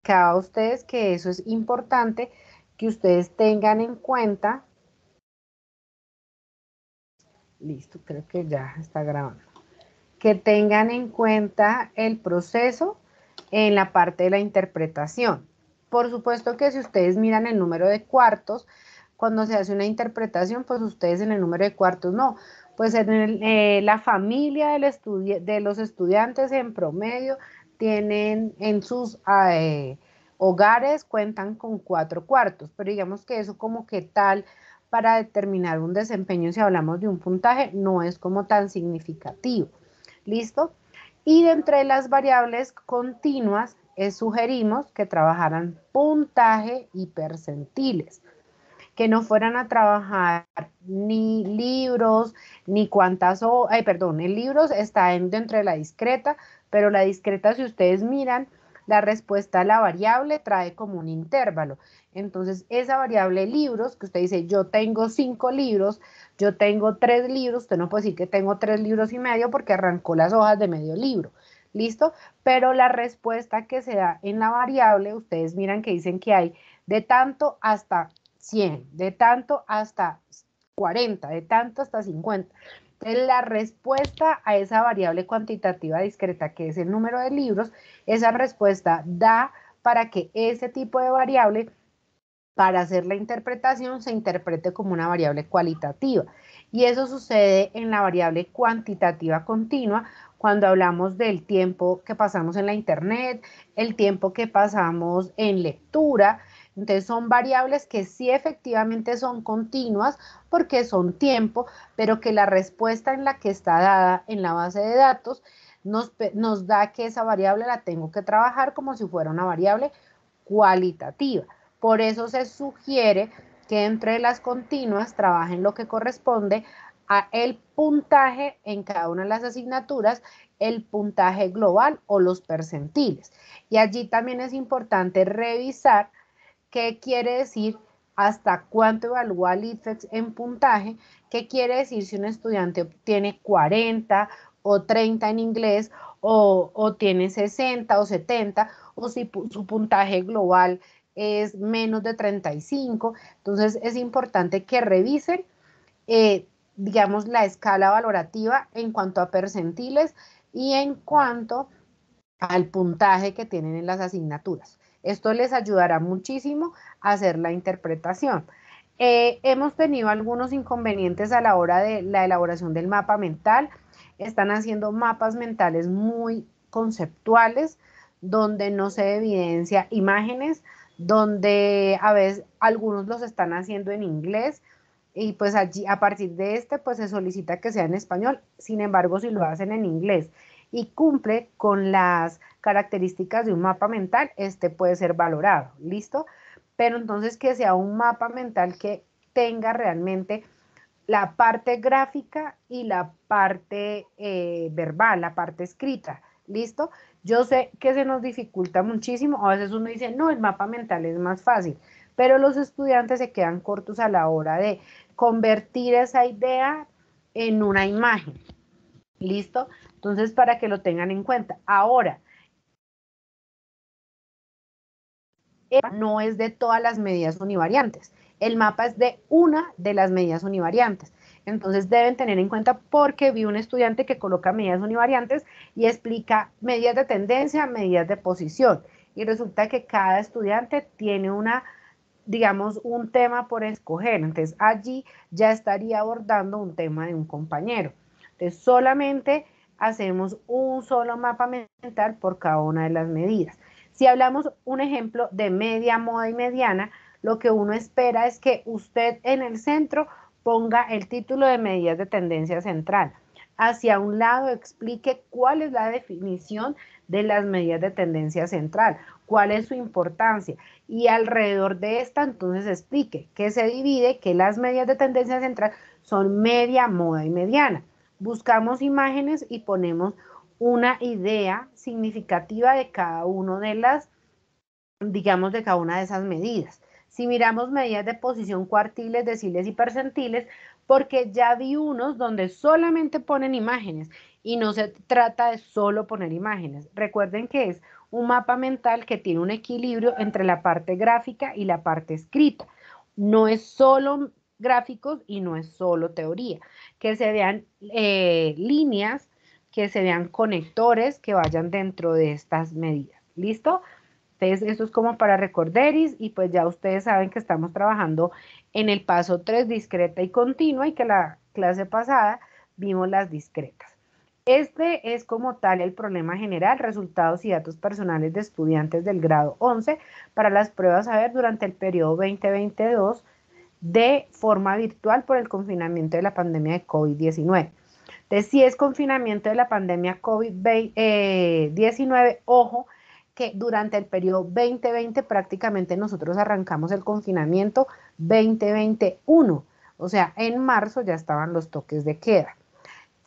explicaba a ustedes que eso es importante que ustedes tengan en cuenta. Listo, creo que ya está grabando. Que tengan en cuenta el proceso en la parte de la interpretación. Por supuesto que si ustedes miran el número de cuartos, cuando se hace una interpretación, pues ustedes en el número de cuartos no. Pues en la familia de los estudiantes en promedio tienen en sus hogares cuentan con 4 cuartos, pero digamos que eso como que tal para determinar un desempeño si hablamos de un puntaje no es como tan significativo. ¿Listo? Y de entre las variables continuas, sugerimos que trabajaran puntaje y percentiles, que no fueran a trabajar ni libros, ni cuántas horas, el libros está dentro de la discreta, pero la discreta, si ustedes miran, la respuesta a la variable trae como un intervalo. Entonces, esa variable libros, que usted dice, yo tengo 5 libros, yo tengo 3 libros, usted no puede decir que tengo 3 libros y medio porque arrancó las hojas de medio libro. ¿Listo? Pero la respuesta que se da en la variable, ustedes miran que dicen que hay de tanto hasta 100, de tanto hasta 40, de tanto hasta 50. Entonces, la respuesta a esa variable cuantitativa discreta, que es el número de libros, esa respuesta da para que ese tipo de variable, para hacer la interpretación, se interprete como una variable cualitativa. Y eso sucede en la variable cuantitativa continua cuando hablamos del tiempo que pasamos en la internet, el tiempo que pasamos en lectura. Entonces son variables que sí efectivamente son continuas porque son tiempo, pero que la respuesta en la que está dada en la base de datos nos da que esa variable la tengo que trabajar como si fuera una variable cualitativa. Por eso se sugiere que entre las continuas trabajen lo que corresponde a el puntaje en cada una de las asignaturas, el puntaje global o los percentiles. Y allí también es importante revisar qué quiere decir hasta cuánto evalúa el IFEX en puntaje, qué quiere decir si un estudiante obtiene 40 o 30 en inglés o tiene 60 o 70 o si su puntaje global es menos de 35. Entonces es importante que revisen, digamos, la escala valorativa en cuanto a percentiles y en cuanto al puntaje que tienen en las asignaturas. Esto les ayudará muchísimo a hacer la interpretación. Hemos tenido algunos inconvenientes a la hora de la elaboración del mapa mental. Están haciendo mapas mentales muy conceptuales, donde no se evidencia imágenes, donde a veces algunos los están haciendo en inglés y pues allí a partir de pues se solicita que sea en español. Sin embargo, si lo hacen en inglés y cumple con las características de un mapa mental, puede ser valorado, ¿listo? Pero entonces que sea un mapa mental que tenga realmente la parte gráfica y la parte verbal, la parte escrita, ¿listo? Yo sé que se nos dificulta muchísimo, a veces uno dice, no, el mapa mental es más fácil, pero los estudiantes se quedan cortos a la hora de convertir esa idea en una imagen, ¿listo? Entonces, para que lo tengan en cuenta. Ahora, no es de todas las medidas univariantes. El mapa es de una de las medidas univariantes. Entonces deben tener en cuenta porque vi un estudiante que coloca medidas univariantes y explica medidas de tendencia, medidas de posición. Y resulta que cada estudiante tiene digamos, un tema por escoger. Entonces allí ya estaría abordando un tema de un compañero. Entonces solamente hacemos un solo mapa mental por cada una de las medidas. Si hablamos un ejemplo de media, moda y mediana, lo que uno espera es que usted en el centro ponga el título de medidas de tendencia central. Hacia un lado explique cuál es la definición de las medidas de tendencia central, cuál es su importancia y alrededor de esta entonces explique que se divide, que las medidas de tendencia central son media, moda y mediana. Buscamos imágenes y ponemos una idea significativa de cada una de las, digamos, de cada una de esas medidas. Si miramos medidas de posición, cuartiles, deciles y percentiles, porque ya vi unos donde solamente ponen imágenes y no se trata de solo poner imágenes. Recuerden que es un mapa mental que tiene un equilibrio entre la parte gráfica y la parte escrita. No es solo gráficos y no es solo teoría. Que se vean líneas, que se vean conectores que vayan dentro de estas medidas. ¿Listo? Entonces, esto es como para recorderis y pues ya ustedes saben que estamos trabajando en el paso 3, discreta y continua, y que la clase pasada vimos las discretas. Este es como tal el problema general, resultados y datos personales de estudiantes del grado 11 para las pruebas a ver durante el periodo 2022 de forma virtual por el confinamiento de la pandemia de COVID-19. Entonces, si es confinamiento de la pandemia COVID-19, ojo, que durante el periodo 2020 prácticamente nosotros arrancamos el confinamiento 2021. O sea, en marzo ya estaban los toques de queda.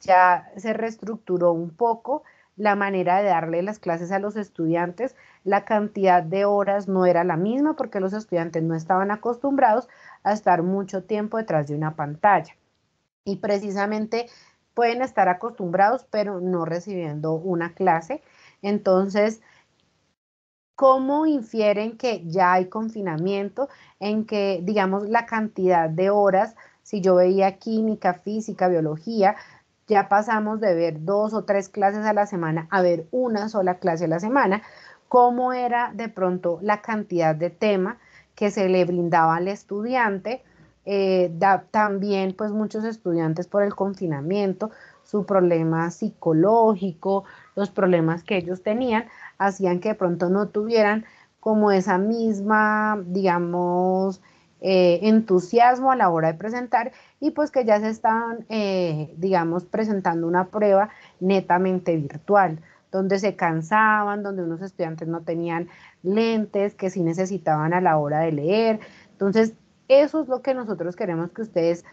Ya se reestructuró un poco la manera de darle las clases a los estudiantes. La cantidad de horas no era la misma porque los estudiantes no estaban acostumbrados a estar mucho tiempo detrás de una pantalla. Y precisamente pueden estar acostumbrados, pero no recibiendo una clase. Entonces, ¿cómo infieren que ya hay confinamiento? En que, digamos, la cantidad de horas, si yo veía química, física, biología, ya pasamos de ver 2 o 3 clases a la semana a ver una sola clase a la semana. ¿Cómo era de pronto la cantidad de tema que se le brindaba al estudiante? También, pues, muchos estudiantes por el confinamiento, su problema psicológico, los problemas que ellos tenían, hacían que de pronto no tuvieran como esa misma, digamos, entusiasmo a la hora de presentar, y pues que ya se estaban, digamos, presentando una prueba netamente virtual, donde se cansaban, donde unos estudiantes no tenían lentes, que sí necesitaban a la hora de leer. Entonces, eso es lo que nosotros queremos que ustedes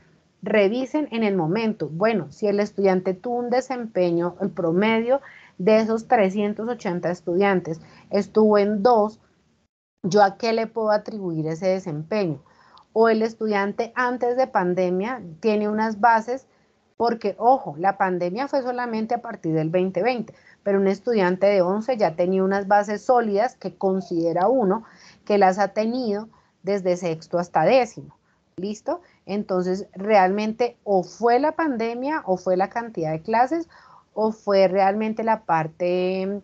revisen en el momento. Bueno, si el estudiante tuvo un desempeño, el promedio de esos 380 estudiantes estuvo en 2, ¿yo a qué le puedo atribuir ese desempeño? O el estudiante antes de pandemia tiene unas bases, porque, ojo, la pandemia fue solamente a partir del 2020, pero un estudiante de 11 ya tenía unas bases sólidas que considera uno que las ha tenido desde sexto hasta décimo. ¿Listo? Entonces, realmente o fue la pandemia o fue la cantidad de clases o fue realmente la parte,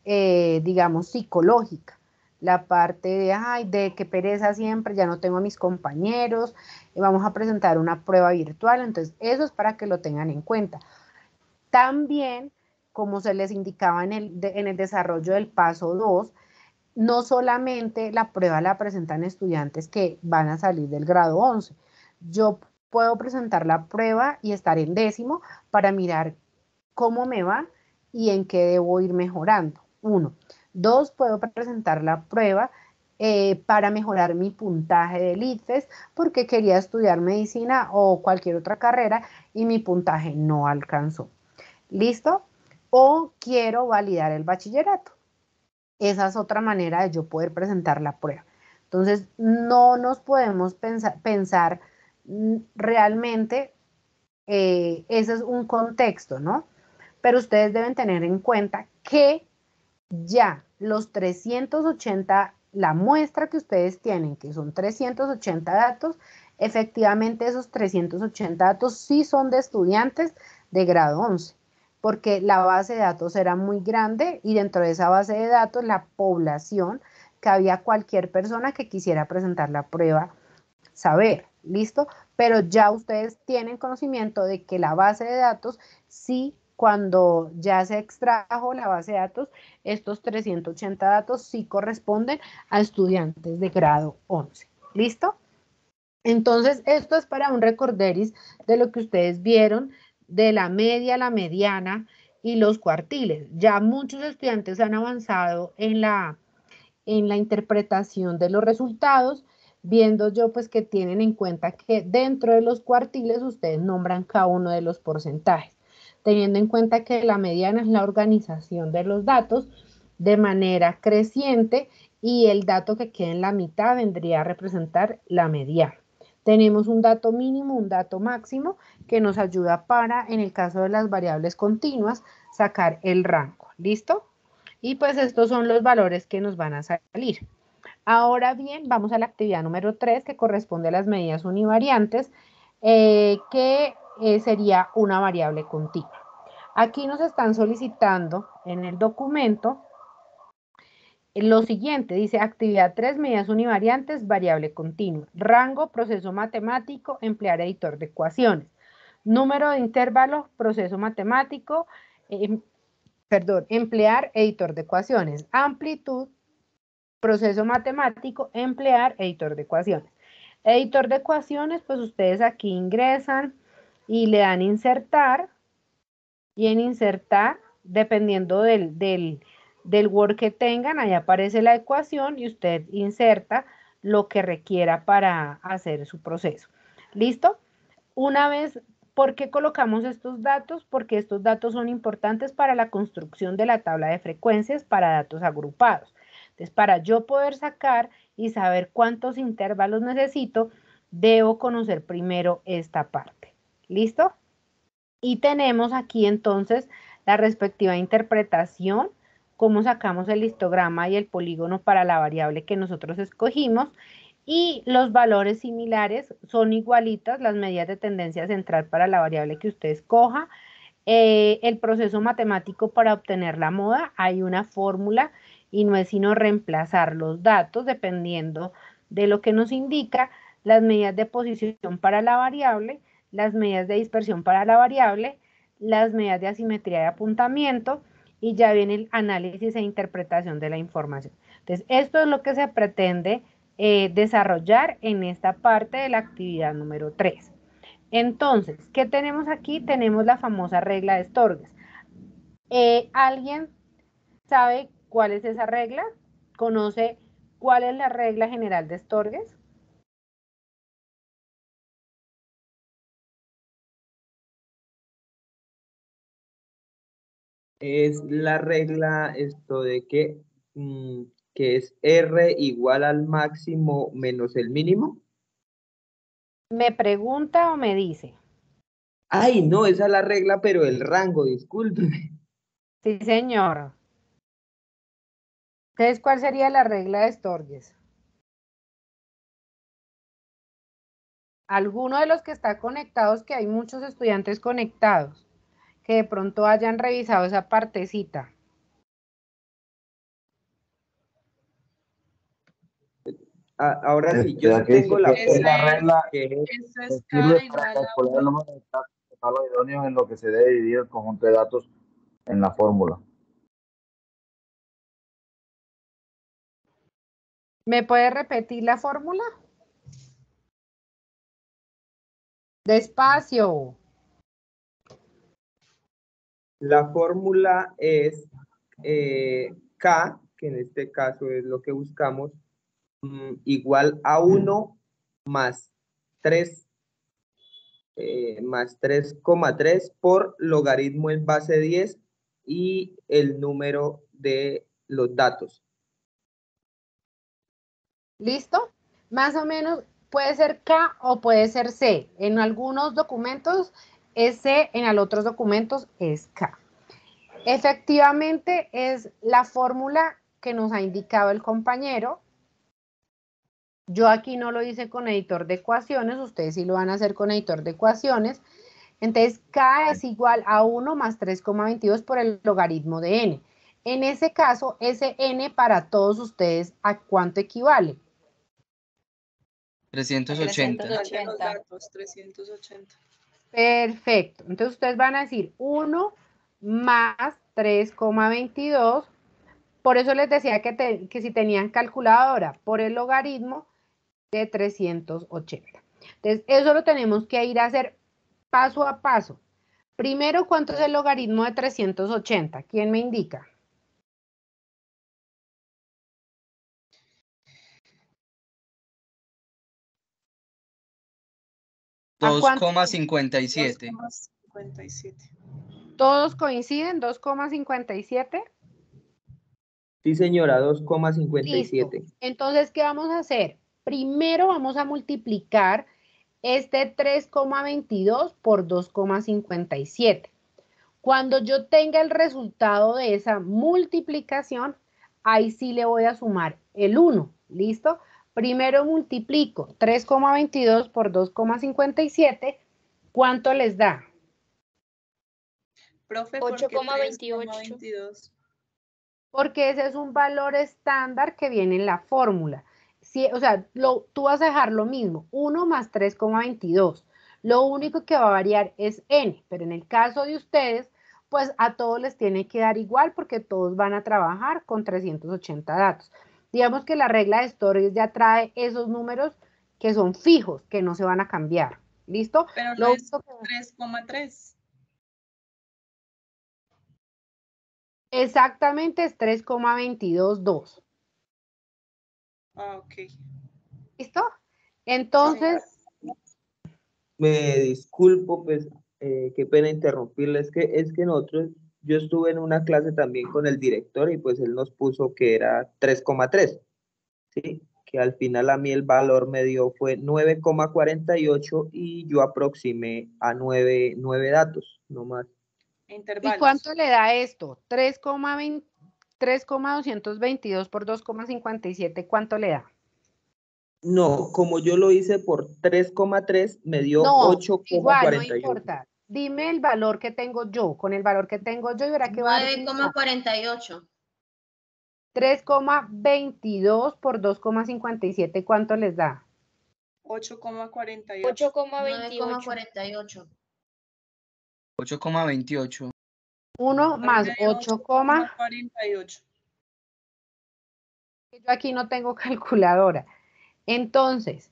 digamos, psicológica, la parte de, ay, de qué pereza siempre, ya no tengo a mis compañeros, vamos a presentar una prueba virtual. Entonces, eso es para que lo tengan en cuenta. También, como se les indicaba en el desarrollo del paso 2, no solamente la prueba la presentan estudiantes que van a salir del grado 11. Yo puedo presentar la prueba y estar en décimo para mirar cómo me va y en qué debo ir mejorando. 1. 2. Puedo presentar la prueba para mejorar mi puntaje del ITFES porque quería estudiar medicina o cualquier otra carrera y mi puntaje no alcanzó. ¿Listo? O quiero validar el bachillerato. Esa es otra manera de yo poder presentar la prueba. Entonces, no nos podemos pensar realmente, ese es un contexto, ¿no? Pero ustedes deben tener en cuenta que ya los 380, la muestra que ustedes tienen, que son 380 datos, efectivamente esos 380 datos sí son de estudiantes de grado 11, porque la base de datos era muy grande y dentro de esa base de datos la población, que había cualquier persona que quisiera presentar la prueba saber, ¿listo? Pero ya ustedes tienen conocimiento de que la base de datos, sí, cuando ya se extrajo la base de datos, estos 380 datos sí corresponden a estudiantes de grado 11, ¿listo? Entonces, esto es para un recorderis de lo que ustedes vieron de la media, la mediana y los cuartiles. Ya muchos estudiantes han avanzado en la interpretación de los resultados, viendo yo pues que tienen en cuenta que dentro de los cuartiles ustedes nombran cada uno de los porcentajes, teniendo en cuenta que la mediana es la organización de los datos de manera creciente y el dato que queda en la mitad vendría a representar la mediana. Tenemos un dato mínimo, un dato máximo, que nos ayuda para, en el caso de las variables continuas, sacar el rango. ¿Listo? Y pues estos son los valores que nos van a salir. Ahora bien, vamos a la actividad número 3, que corresponde a las medidas univariantes, que sería una variable continua. Aquí nos están solicitando en el documento lo siguiente, dice actividad 3, medidas univariantes, variable continua. Rango, proceso matemático, emplear editor de ecuaciones. Número de intervalos, proceso matemático, emplear editor de ecuaciones. Amplitud, proceso matemático, emplear editor de ecuaciones. Editor de ecuaciones, pues ustedes aquí ingresan y le dan insertar, y en insertar, dependiendo del Word que tengan, ahí aparece la ecuación y usted inserta lo que requiera para hacer su proceso. ¿Listo? Una vez, ¿por qué colocamos estos datos? Porque estos datos son importantes para la construcción de la tabla de frecuencias para datos agrupados. Entonces, para yo poder sacar y saber cuántos intervalos necesito, debo conocer primero esta parte. ¿Listo? Y tenemos aquí entonces la respectiva interpretación, cómo sacamos el histograma y el polígono para la variable que nosotros escogimos, y los valores similares son igualitas, las medidas de tendencia central para la variable que usted escoja. El proceso matemático para obtener la moda, hay una fórmula y no es sino reemplazar los datos dependiendo de lo que nos indica, las medidas de posición para la variable, las medidas de dispersión para la variable, las medidas de asimetría de apuntamiento, y ya viene el análisis e interpretación de la información. Entonces, esto es lo que se pretende desarrollar en esta parte de la actividad número 3. Entonces, ¿qué tenemos aquí? Tenemos la famosa regla de Storges. ¿Alguien sabe cuál es esa regla? ¿Conoce cuál es la regla general de Storges? Es la regla esto de que es R igual al máximo menos el mínimo. ¿Me pregunta o me dice? Ay, no, esa es la regla, pero el rango, discúlpeme. Sí, señor. Entonces, ¿cuál sería la regla de Storges? Alguno de los que está conectados, que hay muchos estudiantes conectados, que de pronto hayan revisado esa partecita. Ahora sí, yo sí Aquí dice tengo la que es la regla que que sirve para calcular el número de datos totales idóneos en lo que se debe dividir el conjunto de datos en la fórmula. ¿Me puede repetir la fórmula? Despacio. la fórmula es K, que en este caso es lo que buscamos, igual a 1 más 3 más 3,3 por logaritmo en base 10 y el número de los datos. ¿Listo? Más o menos puede ser K o puede ser C. En algunos documentos es C, en otros documentos es K. Efectivamente es la fórmula que nos ha indicado el compañero. Yo aquí no lo hice con editor de ecuaciones, ustedes sí lo van a hacer con editor de ecuaciones. Entonces, K es igual a 1 más 3,22 por el logaritmo de n. En ese caso, ese n para todos ustedes, ¿a cuánto equivale? 380. 380. Perfecto. Entonces, ustedes van a decir 1 más 3,22. Por eso les decía que si tenían calculadora, por el logaritmo de 380. Entonces, eso lo tenemos que ir a hacer paso a paso. Primero, ¿cuánto es el logaritmo de 380? ¿Quién me indica? ¿A cuánto? 2,57. 2,57. ¿Todos coinciden? ¿2,57? Sí, señora, Listo. 2,57. Entonces, ¿qué vamos a hacer? Primero vamos a multiplicar Este 3,22 por 2,57. Cuando yo tenga el resultado de esa multiplicación, ahí sí le voy a sumar el 1, ¿listo? Primero multiplico 3,22 por 2,57, ¿cuánto les da? Profe, ¿por qué 8,28. 3,22? Porque ese es un valor estándar que viene en la fórmula. Si, o sea, tú vas a dejar lo mismo, 1 más 3,22. Lo único que va a variar es n, pero en el caso de ustedes, pues a todos les tiene que dar igual porque todos van a trabajar con 380 datos. Digamos que la regla de Stories ya trae esos números que son fijos, que no se van a cambiar. ¿Listo? Pero no Lo es único que- 3,3. Exactamente es 3,222. Ah, ok. ¿Listo? Entonces, Me disculpo, pues, qué pena interrumpirle, es que nosotros, yo estuve en una clase también con el director y pues él nos puso que era 3,3, ¿sí? Que al final a mí el valor me dio fue 9,48 y yo aproximé a 9 datos, no más. ¿y Intervalos. cuánto le da esto? 3,222 por 2,57, ¿cuánto le da? No, como yo lo hice por 3,3, me dio No, igual, no 8,48. importa. Dime el valor que tengo yo. Con el valor que tengo yo, y verá que va a dar 9,48. 3,22 por 2,57, ¿cuánto les da? 8,48. 8,28. 8,28. 1 más 8, 8,48. yo aquí no tengo calculadora. Entonces,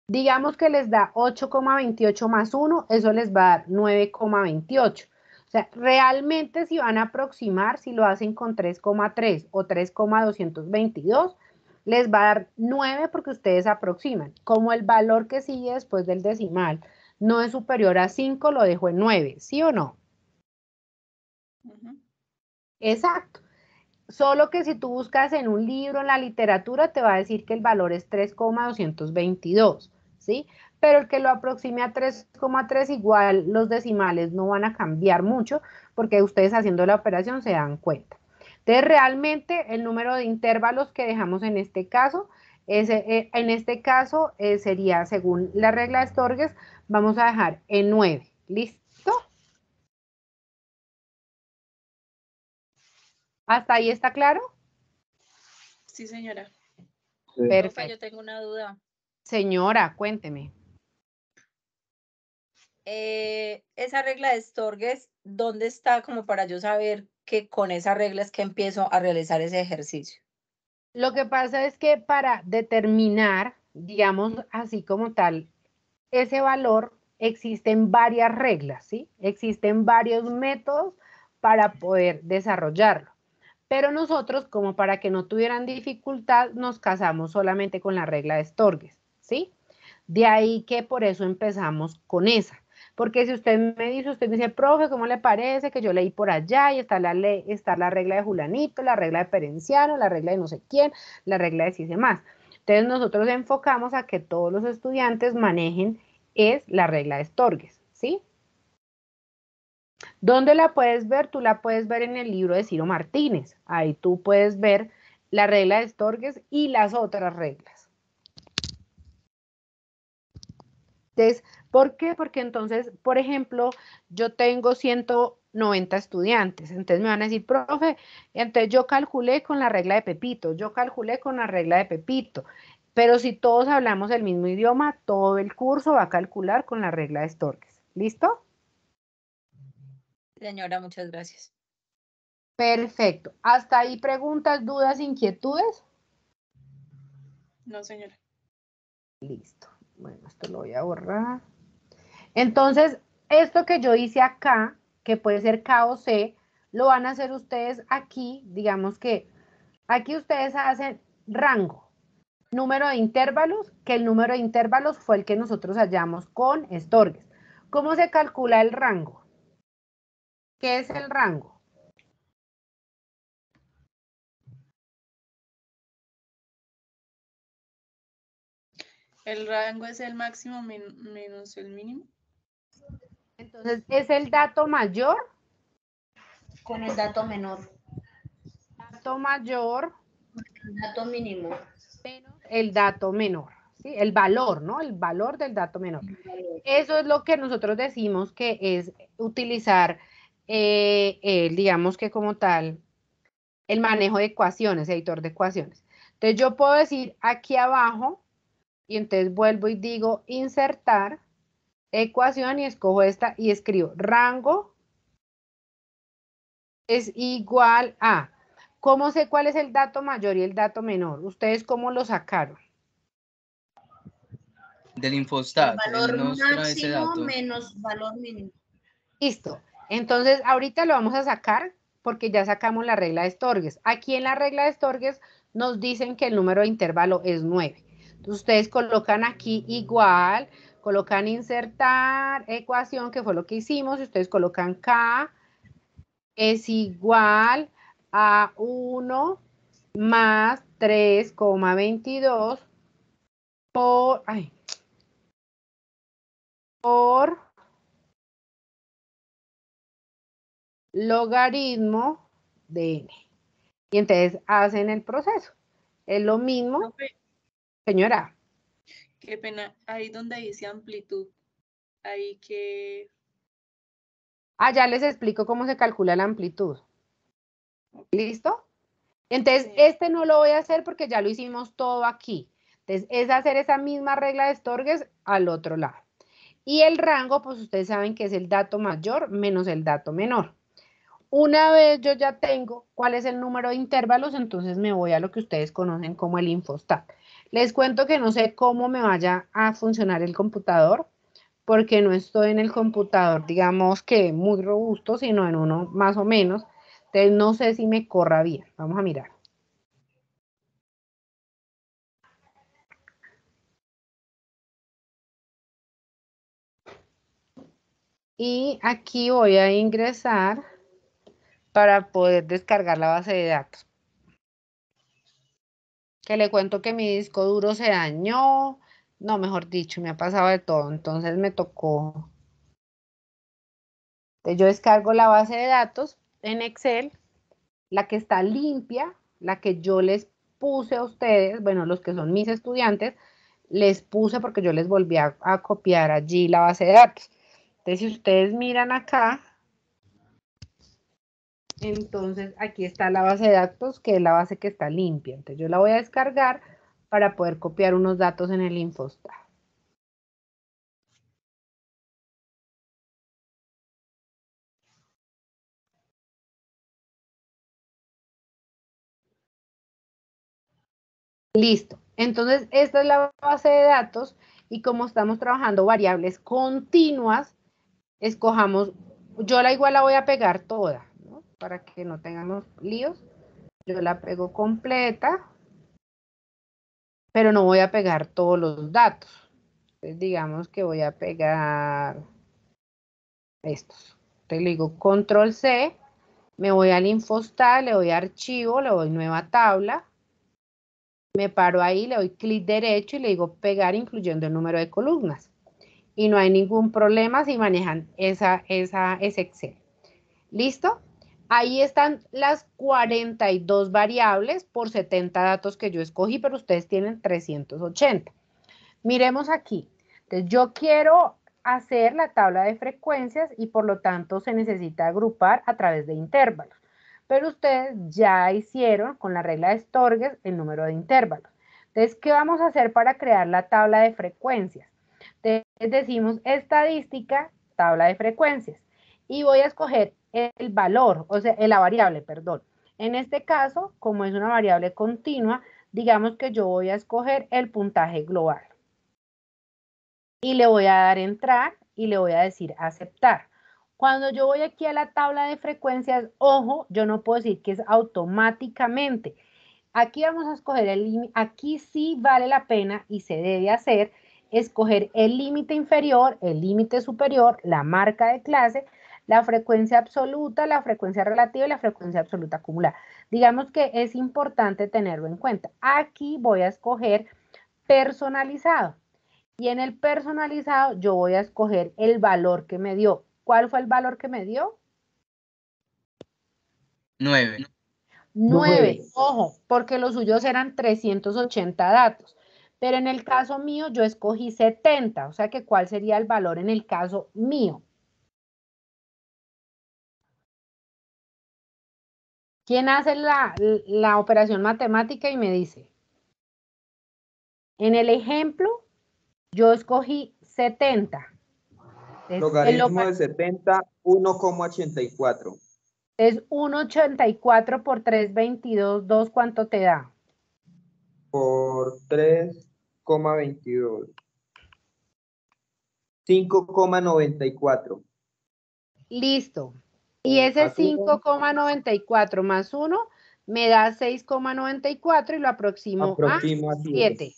digamos que les da 8,28 más 1, eso les va a dar 9,28. O sea, realmente si van a aproximar, si lo hacen con 3,3 o 3,222, les va a dar 9 porque ustedes aproximan. Como el valor que sigue después del decimal no es superior a 5, lo dejo en 9, ¿sí o no? Ujú. Exacto. Solo que si tú buscas en un libro, en la literatura, te va a decir que el valor es 3,222, ¿sí? Pero el que lo aproxime a 3,3 igual los decimales no van a cambiar mucho porque ustedes haciendo la operación se dan cuenta. Entonces, realmente el número de intervalos que dejamos en este caso, sería, según la regla de Storges, vamos a dejar en 9. ¿Listo? ¿Hasta ahí está claro? Sí, señora. Sí. Profe, Perfecto. yo tengo una duda. Señora, cuénteme. Esa regla de Storges, ¿dónde está como para yo saber que con esa regla es que empiezo a realizar ese ejercicio? Lo que pasa es que para determinar, digamos así como tal, ese valor existen varias reglas, ¿sí? Existen varios métodos para poder desarrollarlo. Pero nosotros, como para que no tuvieran dificultad, nos casamos solamente con la regla de Storges, ¿sí? De ahí que por eso empezamos con esa. Porque si usted me dice, profe, ¿cómo le parece que yo leí por allá y está la ley, está la regla de Julanito, la regla de Perenciano, la regla de no sé quién, la regla de si sé más? Entonces nosotros enfocamos a que todos los estudiantes manejen es la regla de Storges, ¿sí? ¿Dónde la puedes ver? Tú la puedes ver en el libro de Ciro Martínez. Ahí tú puedes ver la regla de Storges y las otras reglas. Entonces, ¿por qué? Porque entonces, por ejemplo, yo tengo 190 estudiantes, entonces me van a decir, profe, entonces yo calculé con la regla de Pepito, yo calculé con la regla de Pepito, pero si todos hablamos el mismo idioma, todo el curso va a calcular con la regla de Storges. ¿Listo? Señora, muchas gracias. Perfecto. ¿Hasta ahí preguntas, dudas, inquietudes? No, señora. Listo. Bueno, esto lo voy a borrar. Entonces, esto que yo hice acá, que puede ser K o C, lo van a hacer ustedes aquí. Digamos que aquí ustedes hacen rango, número de intervalos, que el número de intervalos fue el que nosotros hallamos con Storges. ¿Cómo se calcula el rango? ¿Qué es el rango? El rango es el máximo menos el mínimo. Entonces, es el dato mayor, Con el dato menor, dato mayor el dato mínimo. menos el dato menor, ¿sí? El valor, ¿no? El valor del dato menor. Eso es lo que nosotros decimos que es utilizar, digamos que como tal, el manejo de ecuaciones, editor de ecuaciones. Entonces yo puedo decir aquí abajo, y entonces vuelvo y digo insertar ecuación y escojo esta y escribo rango es igual a, ¿cómo sé cuál es el dato mayor y el dato menor? ¿Ustedes cómo lo sacaron? Del El Infostat, él valor nos trae ese máximo dato. menos valor mínimo. Listo. Entonces, ahorita lo vamos a sacar porque ya sacamos la regla de Storges. Aquí en la regla de Storges nos dicen que el número de intervalo es 9. Entonces, ustedes colocan aquí igual, colocan insertar ecuación, que fue lo que hicimos, y ustedes colocan K es igual a 1 más 3,22 por logaritmo de n. Y entonces hacen el proceso. Es lo mismo, Profe, señora. qué pena. Ahí donde dice amplitud, ahí que... Ya les explico cómo se calcula la amplitud. ¿Listo? Entonces, Sí. este no lo voy a hacer porque ya lo hicimos todo aquí. Entonces, es hacer esa misma regla de Storges al otro lado. Y el rango, pues ustedes saben que es el dato mayor menos el dato menor. Una vez yo ya tengo cuál es el número de intervalos, entonces me voy a lo que ustedes conocen como el Infostat. Les cuento que no sé cómo me vaya a funcionar el computador, porque no estoy en el computador, digamos que muy robusto, sino en uno más o menos. Entonces no sé si me corra bien. Vamos a mirar. Y aquí voy a ingresar para poder descargar la base de datos. Que le cuento que mi disco duro se dañó. No, mejor dicho, me ha pasado de todo. Entonces me tocó. Entonces yo descargo la base de datos en Excel, la que está limpia, la que yo les puse a ustedes, bueno, los que son mis estudiantes, les puse porque yo les volví a copiar allí la base de datos. Entonces, si ustedes miran acá, entonces aquí está la base de datos, que es la base que está limpia. Entonces yo la voy a descargar para poder copiar unos datos en el Infostat. Listo. Entonces, esta es la base de datos y como estamos trabajando variables continuas, escojamos, yo la igual la voy a pegar toda, ¿no? Para que no tengamos líos. Yo la pego completa, pero no voy a pegar todos los datos. Entonces, digamos que voy a pegar estos. Entonces le digo control C, me voy al Infostat, le doy a archivo, le doy nueva tabla, me paro ahí, le doy clic derecho y le digo pegar incluyendo el número de columnas. Y no hay ningún problema si manejan ese Excel. ¿Listo? Ahí están las 42 variables por 70 datos que yo escogí, pero ustedes tienen 380. Miremos aquí. Entonces, yo quiero hacer la tabla de frecuencias y por lo tanto se necesita agrupar a través de intervalos. Pero ustedes ya hicieron con la regla de Storges el número de intervalos. Entonces, ¿qué vamos a hacer para crear la tabla de frecuencias? Entonces, decimos estadística, tabla de frecuencias. Y voy a escoger el valor, o sea, la variable, perdón. En este caso, como es una variable continua, digamos que yo voy a escoger el puntaje global. Y le voy a dar entrar y le voy a decir aceptar. Cuando yo voy aquí a la tabla de frecuencias, ojo, yo no puedo decir que es automáticamente. Aquí vamos a escoger el límite, aquí sí vale la pena y se debe hacer escoger el límite inferior, el límite superior, la marca de clase, la frecuencia absoluta, la frecuencia relativa y la frecuencia absoluta acumulada. Digamos que es importante tenerlo en cuenta. Aquí voy a escoger personalizado. Y en el personalizado yo voy a escoger el valor que me dio. ¿Cuál fue el valor que me dio? 9. 9. Ojo, porque los suyos eran 380 datos. Pero en el caso mío yo escogí 70. O sea que ¿cuál sería el valor en el caso mío? ¿Quién hace la operación matemática y me dice? En el ejemplo, yo escogí 70. Logaritmo de 70, 1,84. Es 1,84 por 322, 2, ¿cuánto te da? Por 3,22. 5,94. Listo. Y ese Más 1, 5,94 más 1 me da 6,94 y lo aproximo a aproximo a 7.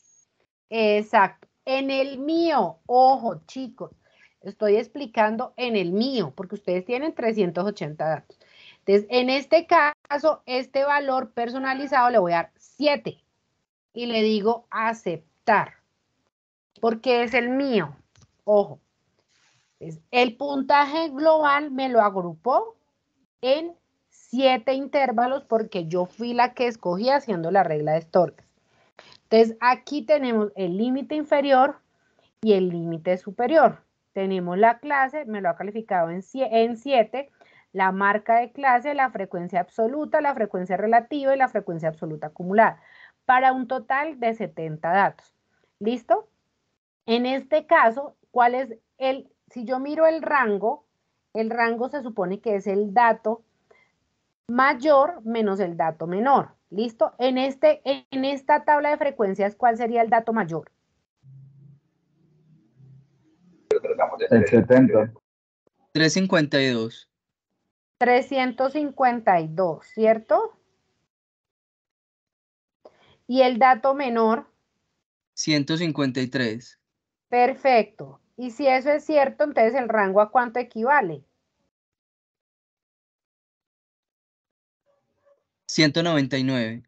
7. Exacto. En el mío, ojo chicos, estoy explicando en el mío, porque ustedes tienen 380 datos. Entonces, en este caso, este valor personalizado le voy a dar 7 y le digo aceptar, porque es el mío. Ojo, el puntaje global me lo agrupó en 7 intervalos porque yo fui la que escogí haciendo la regla de Storges. Entonces, aquí tenemos el límite inferior y el límite superior. Tenemos la clase, me lo ha calificado en 7, la marca de clase, la frecuencia absoluta, la frecuencia relativa y la frecuencia absoluta acumulada, para un total de 70 datos. ¿Listo? En este caso, ¿cuál es si yo miro el rango se supone que es el dato mayor menos el dato menor. ¿Listo? En esta tabla de frecuencias, ¿cuál sería el dato mayor? El 70. 352. 352, ¿cierto? Y el dato menor, 153. perfecto. Y si eso es cierto, entonces el rango ¿a cuánto equivale? 199.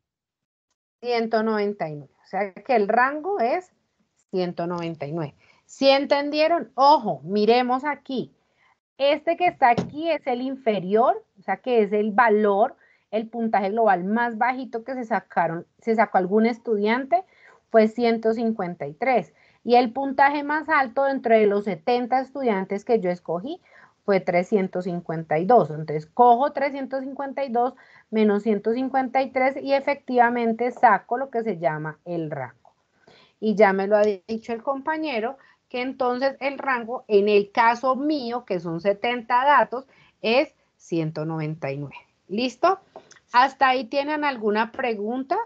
199. O sea que el rango es 199. ¿Sí entendieron? Ojo, miremos aquí. Este que está aquí es el inferior, o sea que es el valor, el puntaje global más bajito que se sacó algún estudiante fue 153. Y el puntaje más alto dentro de los 70 estudiantes que yo escogí fue 352. Entonces cojo 352 menos 153 y efectivamente saco lo que se llama el rango. Y ya me lo ha dicho el compañero, que entonces el rango, en el caso mío, que son 70 datos, es 199. ¿Listo? ¿Hasta ahí tienen alguna pregunta?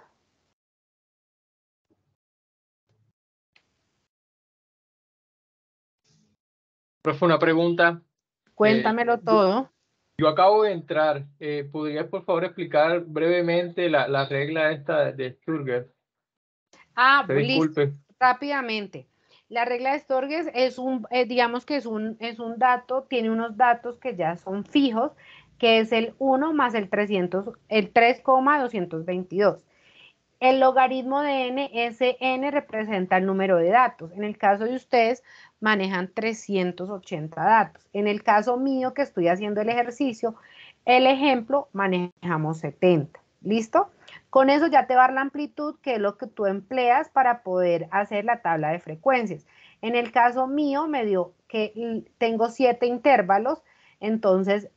Profe, una pregunta. Cuéntamelo todo. Yo acabo de entrar. ¿Podrías, por favor, explicar brevemente la regla esta de Sturger? Ah, listo. Disculpe. Rápidamente. La regla de Storges es digamos que es un dato, tiene unos datos que ya son fijos, que es el 1 más el 3,222. El logaritmo de n, ese n representa el número de datos. En el caso de ustedes, manejan 380 datos. En el caso mío, que estoy haciendo el ejercicio, el ejemplo, manejamos 70. ¿Listo? Con eso ya te va a dar la amplitud, que es lo que tú empleas para poder hacer la tabla de frecuencias. En el caso mío, me dio que tengo 7 intervalos, entonces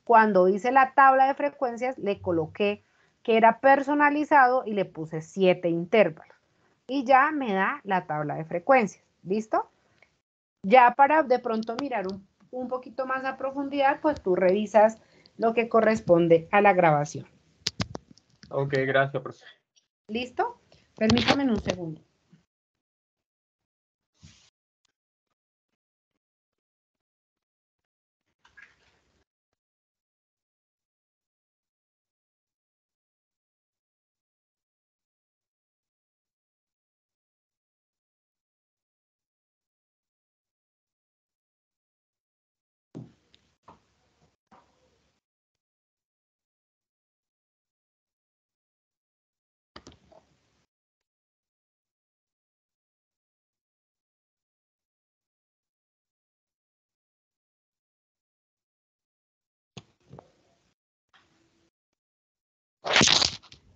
cuando hice la tabla de frecuencias, le coloqué que era personalizado y le puse 7 intervalos. Y ya me da la tabla de frecuencias. ¿Listo? Ya para de pronto mirar un poquito más a profundidad, pues tú revisas lo que corresponde a la grabación. Ok, gracias, profesor. ¿Listo? Permítame un segundo.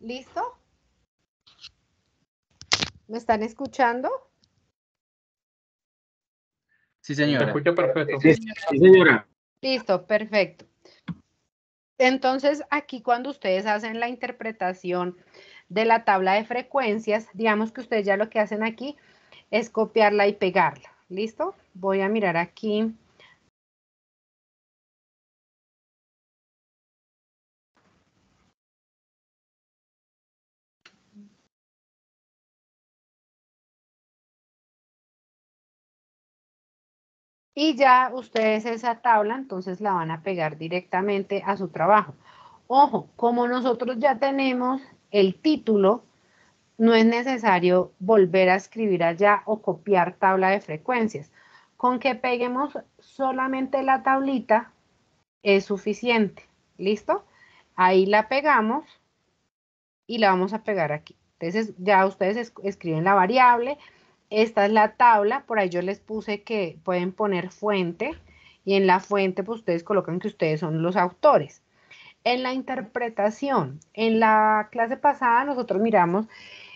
¿Listo? ¿Me están escuchando? Sí, Se señora. escucha perfecto. Sí, sí, señora. Listo, perfecto. Entonces, aquí cuando ustedes hacen la interpretación de la tabla de frecuencias, digamos que ustedes ya lo que hacen aquí es copiarla y pegarla. ¿Listo? Voy a mirar aquí. Y ya ustedes esa tabla, entonces la van a pegar directamente a su trabajo. Ojo, como nosotros ya tenemos el título, no es necesario volver a escribir allá o copiar tabla de frecuencias. Con que peguemos solamente la tablita es suficiente. ¿Listo? Ahí la pegamos y la vamos a pegar aquí. Entonces ya ustedes escriben la variable. Esta es la tabla, por ahí yo les puse que pueden poner fuente y en la fuente pues ustedes colocan que ustedes son los autores. En la interpretación, en la clase pasada nosotros miramos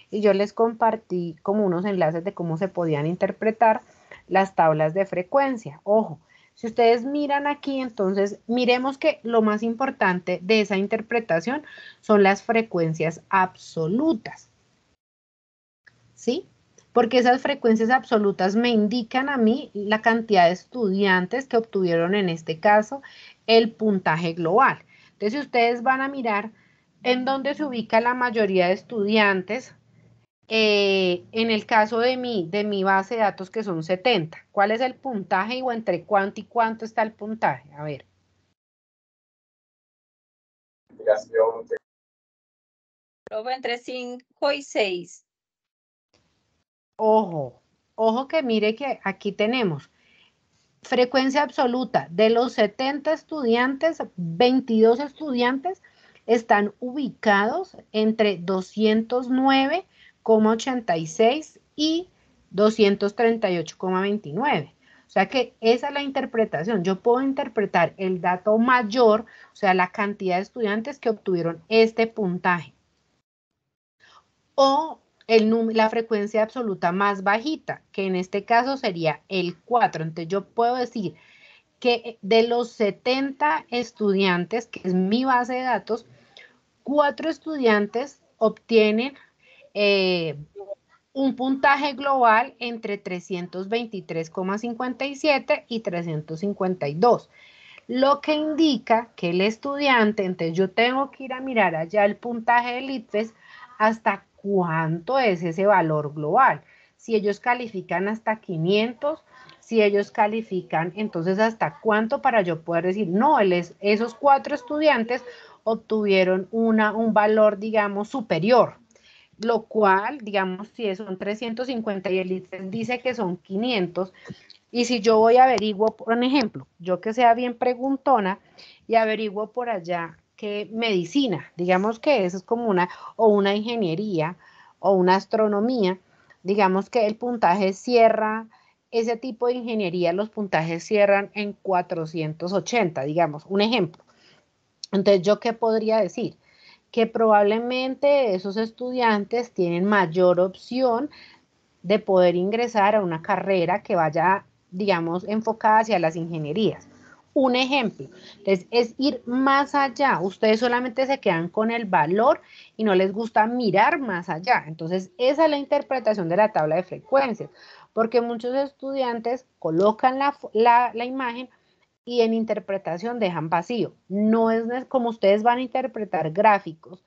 y yo les compartí como unos enlaces de cómo se podían interpretar las tablas de frecuencia. Ojo, si ustedes miran aquí, entonces miremos que lo más importante de esa interpretación son las frecuencias absolutas. ¿Sí? Porque esas frecuencias absolutas me indican a mí la cantidad de estudiantes que obtuvieron en este caso el puntaje global. Entonces, si ustedes van a mirar en dónde se ubica la mayoría de estudiantes, en el caso de mi base de datos que son 70, ¿cuál es el puntaje o entre cuánto y cuánto está el puntaje? A ver. Profe, entre 5 y 6. Ojo, ojo que mire que aquí tenemos frecuencia absoluta de los 70 estudiantes, 22 estudiantes están ubicados entre 209,86 y 238,29. O sea que esa es la interpretación. Yo puedo interpretar el dato mayor, o sea, la cantidad de estudiantes que obtuvieron este puntaje. O la frecuencia absoluta más bajita, que en este caso sería el 4. Entonces yo puedo decir que de los 70 estudiantes, que es mi base de datos, 4 estudiantes obtienen un puntaje global entre 323,57 y 352. Lo que indica que el estudiante, entonces yo tengo que ir a mirar allá el puntaje del ITFES hasta cuánto es ese valor global. Si ellos califican hasta 500, si ellos califican, entonces hasta cuánto para yo poder decir, no, esos 4 estudiantes obtuvieron un valor, digamos, superior. Lo cual, digamos, si son 350 y el ITFES dice que son 500, y si yo voy a averiguo, por un ejemplo, yo que sea bien preguntona y averiguo por allá que medicina, digamos que eso es como una ingeniería o una astronomía, digamos que el puntaje cierra, ese tipo de ingeniería, los puntajes cierran en 480, digamos, un ejemplo. Entonces, ¿yo qué podría decir? Que probablemente esos estudiantes tienen mayor opción de poder ingresar a una carrera que vaya, digamos, enfocada hacia las ingenierías. Un ejemplo, entonces, es ir más allá. Ustedes solamente se quedan con el valor y no les gusta mirar más allá. Entonces, esa es la interpretación de la tabla de frecuencias, porque muchos estudiantes colocan la imagen y en interpretación dejan vacío. No es como ustedes van a interpretar gráficos,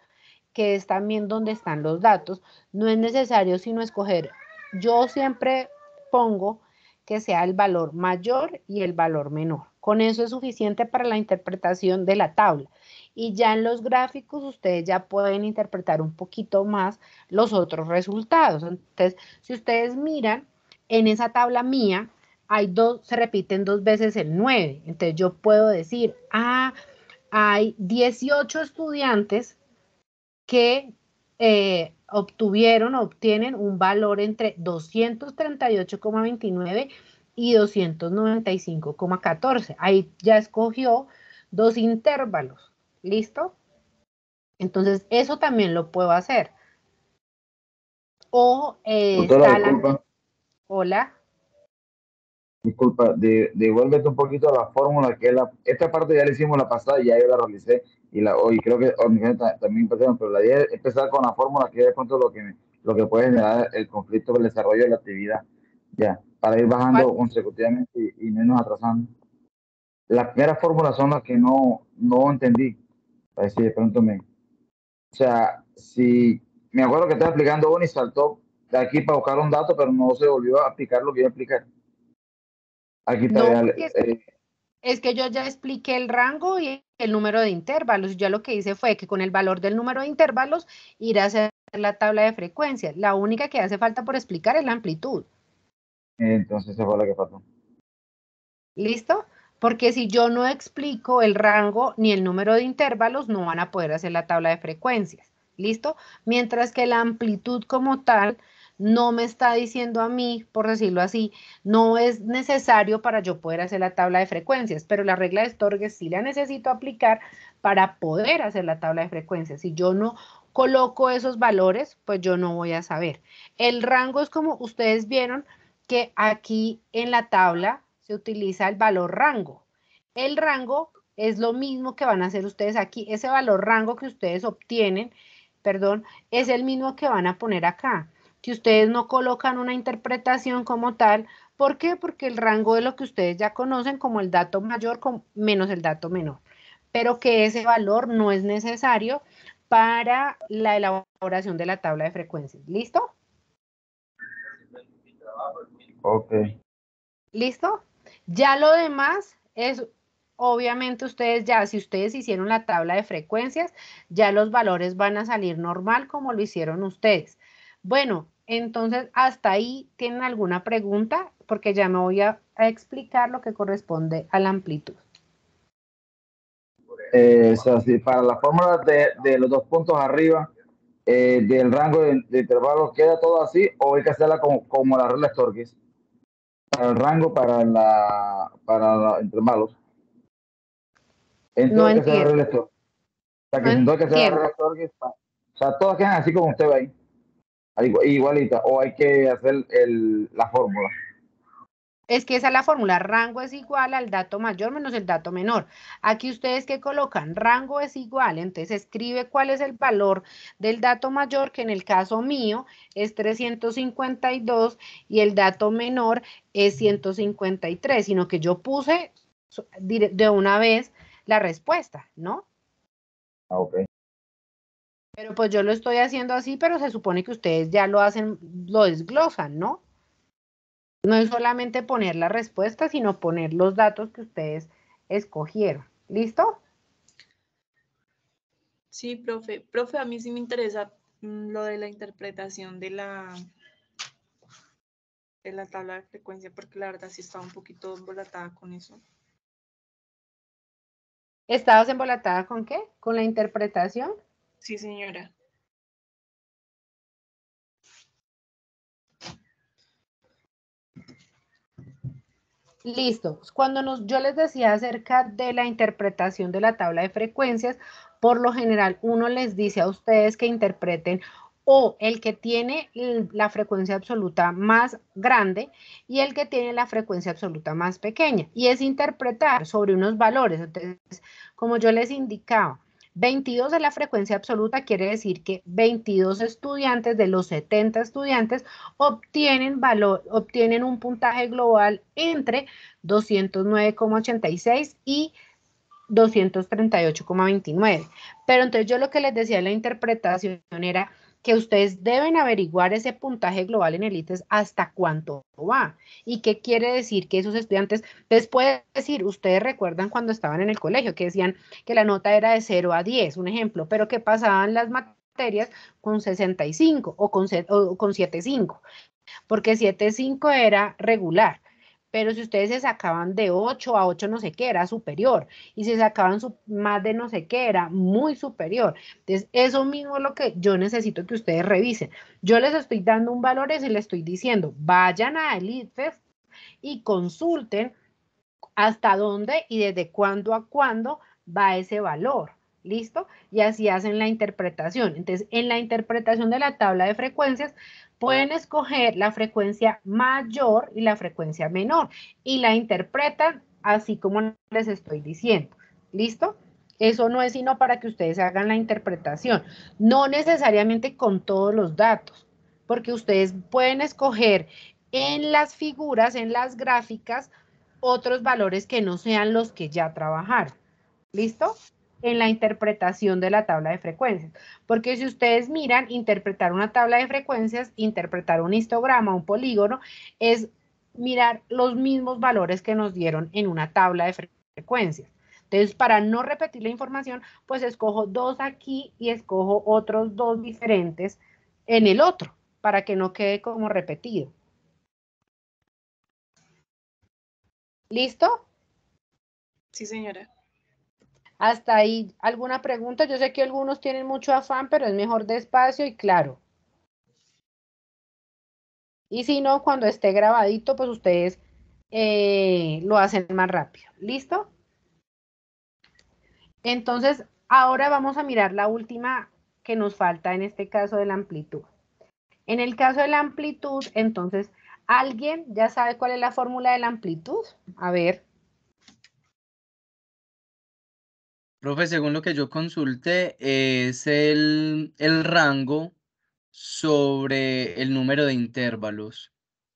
que es también donde están los datos, no es necesario sino escoger. Yo siempre pongo que sea el valor mayor y el valor menor. Con eso es suficiente para la interpretación de la tabla. Y ya en los gráficos ustedes ya pueden interpretar un poquito más los otros resultados. Entonces, si ustedes miran en esa tabla mía, se repiten 2 veces el 9. Entonces yo puedo decir, hay 18 estudiantes que obtienen un valor entre 238,29 y 295,14. Ahí ya escogió 2 intervalos. ¿Listo? Entonces, eso también lo puedo hacer. O Doctora, está la... disculpa, Hola. devuélvete un poquito a la fórmula esta parte ya la hicimos la pasada, ya yo la realicé y creo que también empezaron, pero la idea es empezar con la fórmula que es de pronto lo que puede generar el conflicto del desarrollo de la actividad, ya, para ir bajando ¿Cuál? consecutivamente y no irnos atrasando. Las primeras fórmulas son las que no entendí, a ver si de pronto o sea, si me acuerdo que estaba explicando uno y saltó de aquí para buscar un dato, pero no se volvió a explicar lo que iba a explicar. Aquí está, No, ya, porque es que yo ya expliqué el rango y el número de intervalos. Yo lo que hice fue que con el valor del número de intervalos ir a hacer la tabla de frecuencias. La única que hace falta por explicar es la amplitud. entonces esa fue la que pasó. ¿Listo? Porque si yo no explico el rango ni el número de intervalos, no van a poder hacer la tabla de frecuencias. ¿Listo? Mientras que la amplitud como tal no me está diciendo a mí, por decirlo así, no es necesario para yo poder hacer la tabla de frecuencias, pero la regla de Storges sí la necesito aplicar para poder hacer la tabla de frecuencias. Si yo no coloco esos valores, pues yo no voy a saber. El rango es como ustedes vieron que aquí en la tabla se utiliza el valor rango. El rango es lo mismo que van a hacer ustedes aquí. Ese valor rango que ustedes obtienen, perdón, es el mismo que van a poner acá. Que ustedes no colocan una interpretación como tal. ¿Por qué? Porque el rango es lo que ustedes ya conocen como el dato mayor menos el dato menor. Pero que ese valor no es necesario para la elaboración de la tabla de frecuencias. ¿Listo? Ok. ¿Listo? Ya lo demás es, obviamente ustedes ya, si ustedes hicieron la tabla de frecuencias, ya los valores van a salir normal como lo hicieron ustedes. Bueno, entonces hasta ahí tienen alguna pregunta, porque ya me voy a explicar lo que corresponde a la amplitud. O sea, si para la fórmula de los 2 puntos arriba del rango de intervalos queda todo así o hay que hacerla como la regla Storges para el rango para los intervalos. No Entonces hay que hacer la entiendo, regla Storges. O sea, no que si entonces hay que hacer la entiendo. regla Storges, o sea, todas quedan así como usted ve ahí, igualita, o hay que hacer la fórmula. Es que esa es la fórmula, rango es igual al dato mayor menos el dato menor. Aquí ustedes que colocan, rango es igual, entonces escribe cuál es el valor del dato mayor, que en el caso mío es 352 y el dato menor es 153, sino que yo puse de una vez la respuesta, ¿no? Ah, ok. Pero pues yo lo estoy haciendo así, pero se supone que ustedes ya lo hacen, lo desglosan, ¿no? No es solamente poner la respuesta, sino poner los datos que ustedes escogieron. ¿Listo? Sí, profe. Profe, a mí sí me interesa lo de la interpretación de la tabla de frecuencia, porque la verdad sí estaba un poquito embolatada con eso. ¿Estabas embolatada con qué? ¿Con la interpretación? Sí, señora. Listo. Cuando yo les decía acerca de la interpretación de la tabla de frecuencias, por lo general uno les dice a ustedes que interpreten o el que tiene la frecuencia absoluta más grande y el que tiene la frecuencia absoluta más pequeña. Y es interpretar sobre unos valores. Entonces, como yo les indicaba, 22 es la frecuencia absoluta, quiere decir que 22 estudiantes de los 70 estudiantes obtienen un puntaje global entre 209,86 y 238,29. Pero entonces yo lo que les decía en la interpretación era que ustedes deben averiguar ese puntaje global en el ITES hasta cuánto va. ¿Y qué quiere decir? Que esos estudiantes, les puede decir, ustedes recuerdan cuando estaban en el colegio, que decían que la nota era de 0 a 10, un ejemplo, pero que pasaban las materias con 65 o con 7,5, porque 7,5 era regular. Pero si ustedes se sacaban de 8 a 8 no sé qué, era superior. Y si sacaban más de no sé qué, era muy superior. Entonces, eso mismo es lo que yo necesito que ustedes revisen. Yo les estoy dando un valor y les estoy diciendo, vayan a el ITFES y consulten hasta dónde y desde cuándo a cuándo va ese valor. ¿Listo? Y así hacen la interpretación. Entonces, en la interpretación de la tabla de frecuencias, pueden escoger la frecuencia mayor y la frecuencia menor y la interpretan así como les estoy diciendo. ¿Listo? Eso no es sino para que ustedes hagan la interpretación. No necesariamente con todos los datos, porque ustedes pueden escoger en las figuras, en las gráficas, otros valores que no sean los que ya trabajaron. ¿Listo? En la interpretación de la tabla de frecuencias. Porque si ustedes miran, interpretar una tabla de frecuencias, interpretar un histograma, un polígono, es mirar los mismos valores que nos dieron en una tabla de frecuencias. Entonces, para no repetir la información, pues escojo dos aquí y escojo otros dos diferentes en el otro, para que no quede como repetido. ¿Listo? Sí, señora. Hasta ahí, ¿alguna pregunta? Yo sé que algunos tienen mucho afán, pero es mejor despacio y claro. Y si no, cuando esté grabadito, pues ustedes lo hacen más rápido. ¿Listo? Entonces, ahora vamos a mirar la última que nos falta en este caso de la amplitud. En el caso de la amplitud, entonces, ¿alguien ya sabe cuál es la fórmula de la amplitud? A ver. Profe, según lo que yo consulté, es el rango sobre el número de intervalos.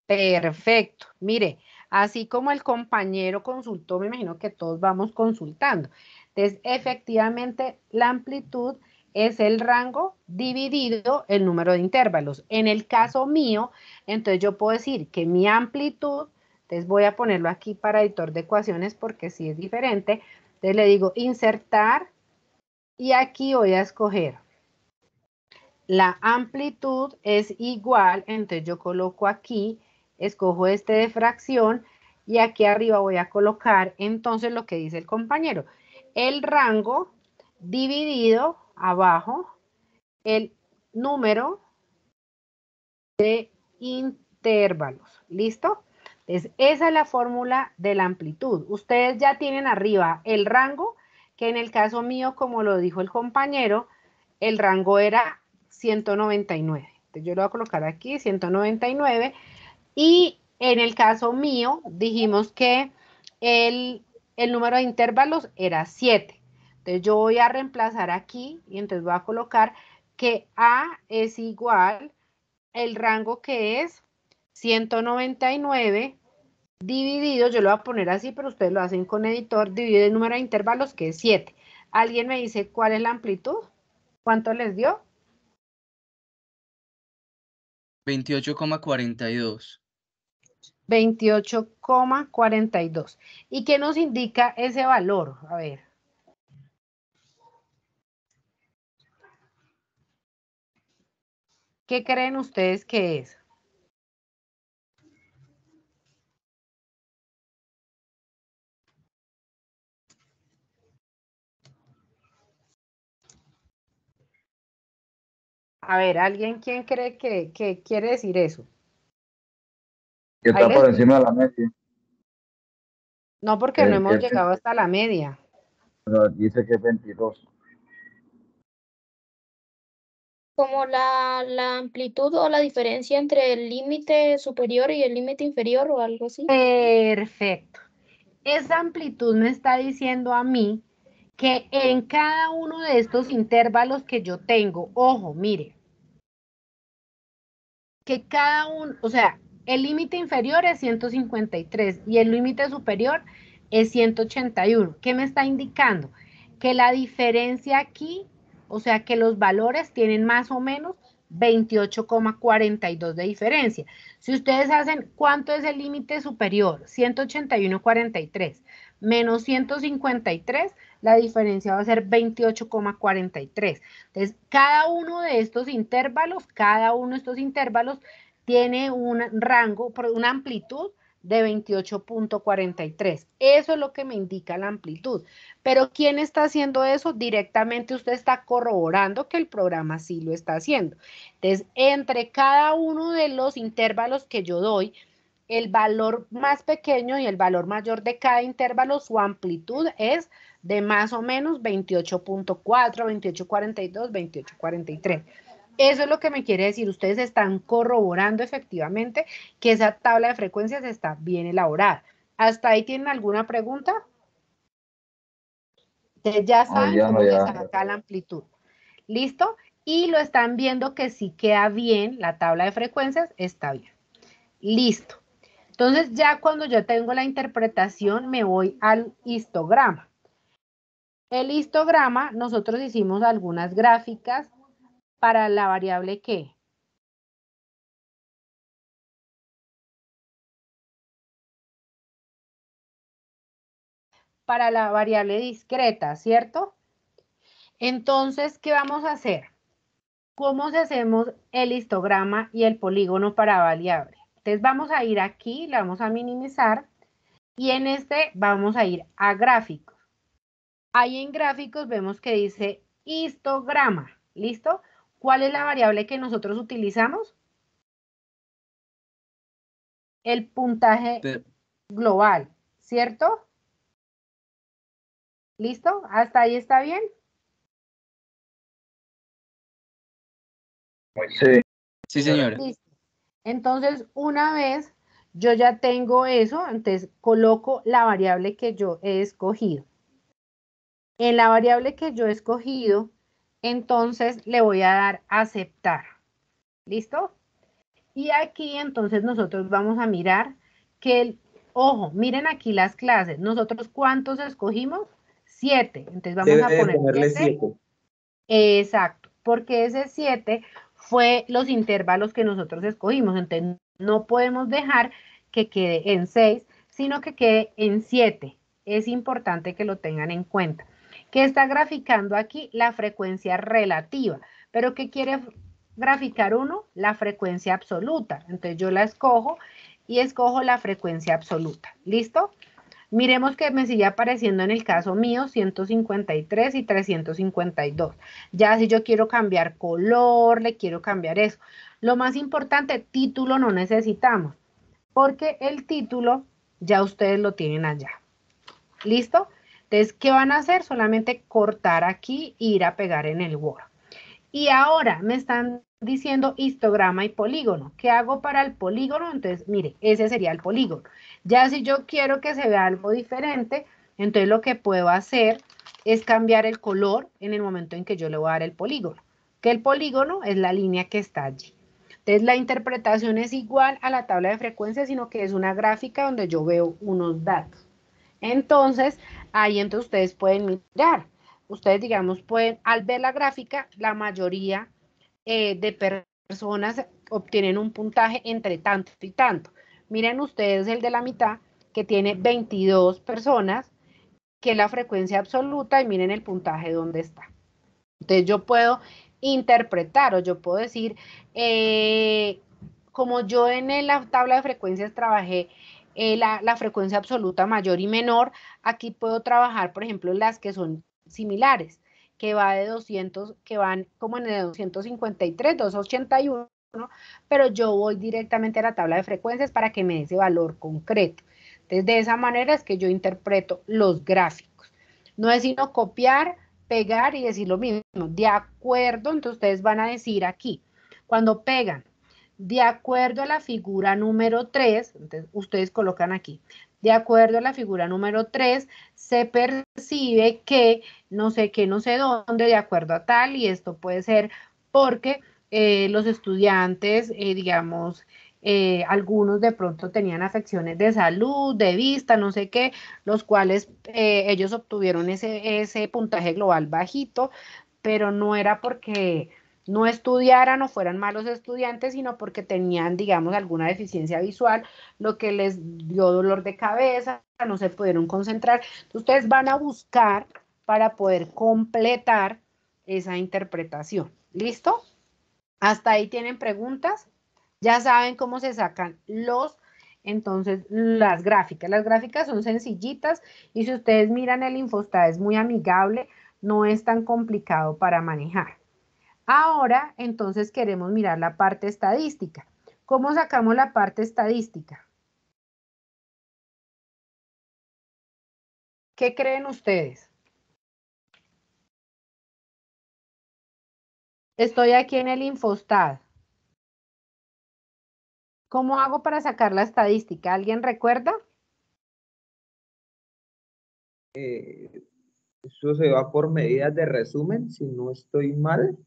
Perfecto. Mire, así como el compañero consultó, me imagino que todos vamos consultando. Entonces, efectivamente, la amplitud es el rango dividido el número de intervalos. En el caso mío, entonces yo puedo decir que mi amplitud, entonces voy a ponerlo aquí para editor de ecuaciones porque sí es diferente. Entonces le digo insertar y aquí voy a escoger la amplitud es igual, entonces yo coloco aquí, escojo este de fracción y aquí arriba voy a colocar entonces lo que dice el compañero. El rango dividido abajo el número de intervalos. ¿Listo? Entonces, esa es la fórmula de la amplitud. Ustedes ya tienen arriba el rango, que en el caso mío, como lo dijo el compañero, el rango era 199. Entonces, yo lo voy a colocar aquí, 199. Y en el caso mío, dijimos que el número de intervalos era 7. Entonces, yo voy a reemplazar aquí y entonces voy a colocar que A es igual el rango que es 199 dividido, yo lo voy a poner así, pero ustedes lo hacen con editor, dividido el número de intervalos que es 7. ¿Alguien me dice cuál es la amplitud? ¿Cuánto les dio? 28,42. 28,42. ¿Y qué nos indica ese valor? A ver. ¿Qué creen ustedes que es? A ver, ¿alguien quién cree que quiere decir eso? Que Ahí está por les... encima de la media. No, porque no hemos Que llegado hasta la media. dice que es 22. Como la amplitud o la diferencia entre el límite superior y el límite inferior o algo así. Perfecto. Esa amplitud me está diciendo a mí que en cada uno de estos intervalos que yo tengo, ojo, mire, que cada uno, o sea, el límite inferior es 153 y el límite superior es 181. ¿Qué me está indicando? Que la diferencia aquí, o sea, que los valores tienen más o menos 28,42 de diferencia. Si ustedes hacen, ¿cuánto es el límite superior? 181,43 menos 153, la diferencia va a ser 28,43. Entonces, cada uno de estos intervalos tiene un rango, una amplitud de 28,43. Eso es lo que me indica la amplitud. Pero ¿quién está haciendo eso? Directamente usted está corroborando que el programa sí lo está haciendo. Entonces, entre cada uno de los intervalos que yo doy, el valor más pequeño y el valor mayor de cada intervalo, su amplitud es de más o menos 28.4, 28.42, 28.43. Eso es lo que me quiere decir. Ustedes están corroborando efectivamente que esa tabla de frecuencias está bien elaborada. ¿Hasta ahí tienen alguna pregunta? Ustedes ya saben ya cómo no, se ya. saca la amplitud. ¿Listo? Y lo están viendo que sí queda bien, la tabla de frecuencias está bien. Listo. Entonces ya cuando yo tengo la interpretación me voy al histograma. El histograma, nosotros hicimos algunas gráficas para la variable ¿qué? Para la variable discreta, ¿cierto? Entonces, ¿qué vamos a hacer? ¿Cómo se hacemos el histograma y el polígono para variable? Entonces vamos a ir aquí, la vamos a minimizar y en este vamos a ir a gráficos. Ahí en gráficos vemos que dice histograma, ¿listo? ¿Cuál es la variable que nosotros utilizamos? El puntaje Pe- global, ¿cierto? ¿Listo? ¿Hasta ahí está bien? Sí, Sí, señora. Listo. Entonces, una vez yo ya tengo eso, entonces coloco la variable que yo he escogido. En la variable que yo he escogido, entonces le voy a dar aceptar. ¿Listo? Y aquí entonces nosotros vamos a mirar que ojo, miren aquí las clases. ¿Nosotros cuántos escogimos? 7. Entonces vamos a Debe de poner ponerle 7. 7. Exacto, porque ese 7 fue los intervalos que nosotros escogimos. Entonces no podemos dejar que quede en 6, sino que quede en 7. Es importante que lo tengan en cuenta. ¿Qué está graficando aquí? La frecuencia relativa. ¿Pero qué quiere graficar uno? La frecuencia absoluta. Entonces yo la escojo y escojo la frecuencia absoluta. ¿Listo? Miremos que me sigue apareciendo en el caso mío 153 y 352. Ya si yo quiero cambiar color, le quiero cambiar eso. Lo más importante, título no necesitamos, porque el título ya ustedes lo tienen allá. ¿Listo? Entonces, ¿qué van a hacer? Solamente cortar aquí e ir a pegar en el Word. Y ahora me están diciendo histograma y polígono. ¿Qué hago para el polígono? Entonces, mire, ese sería el polígono. Ya si yo quiero que se vea algo diferente, entonces lo que puedo hacer es cambiar el color en el momento en que yo le voy a dar el polígono. Que el polígono es la línea que está allí. Entonces, la interpretación es igual a la tabla de frecuencias, sino que es una gráfica donde yo veo unos datos. Entonces, ahí entonces ustedes pueden mirar. Ustedes, digamos, pueden, al ver la gráfica, la mayoría de personas obtienen un puntaje entre tanto y tanto. Miren ustedes el de la mitad, que tiene 22 personas, que es la frecuencia absoluta, y miren el puntaje donde está. Entonces, yo puedo interpretar o yo puedo decir, como yo en la tabla de frecuencias trabajé la frecuencia absoluta mayor y menor, aquí puedo trabajar, por ejemplo, las que son similares, que va de 200, que van como en el 253, 281, pero yo voy directamente a la tabla de frecuencias para que me dé ese valor concreto. Entonces, de esa manera es que yo interpreto los gráficos. No es sino copiar, pegar y decir lo mismo. De acuerdo, entonces ustedes van a decir aquí, cuando pegan, de acuerdo a la figura número 3, entonces ustedes colocan aquí, de acuerdo a la figura número 3, se percibe que no sé qué, no sé dónde, de acuerdo a tal, y esto puede ser porque los estudiantes, digamos, algunos de pronto tenían afecciones de salud, de vista, no sé qué, los cuales ellos obtuvieron ese puntaje global bajito, pero no era porque no estudiaran o fueran malos estudiantes, sino porque tenían, digamos, alguna deficiencia visual, lo que les dio dolor de cabeza, no se pudieron concentrar. Ustedes van a buscar para poder completar esa interpretación. ¿Listo? ¿Hasta ahí tienen preguntas? Ya saben cómo se sacan entonces, las gráficas. Las gráficas son sencillitas y si ustedes miran el Infostat es muy amigable, no es tan complicado para manejar. Ahora, entonces, queremos mirar la parte estadística. ¿Cómo sacamos la parte estadística? ¿Qué creen ustedes? Estoy aquí en el Infostat. ¿Cómo hago para sacar la estadística? ¿Alguien recuerda? Eso se va por medidas de resumen, si no estoy mal.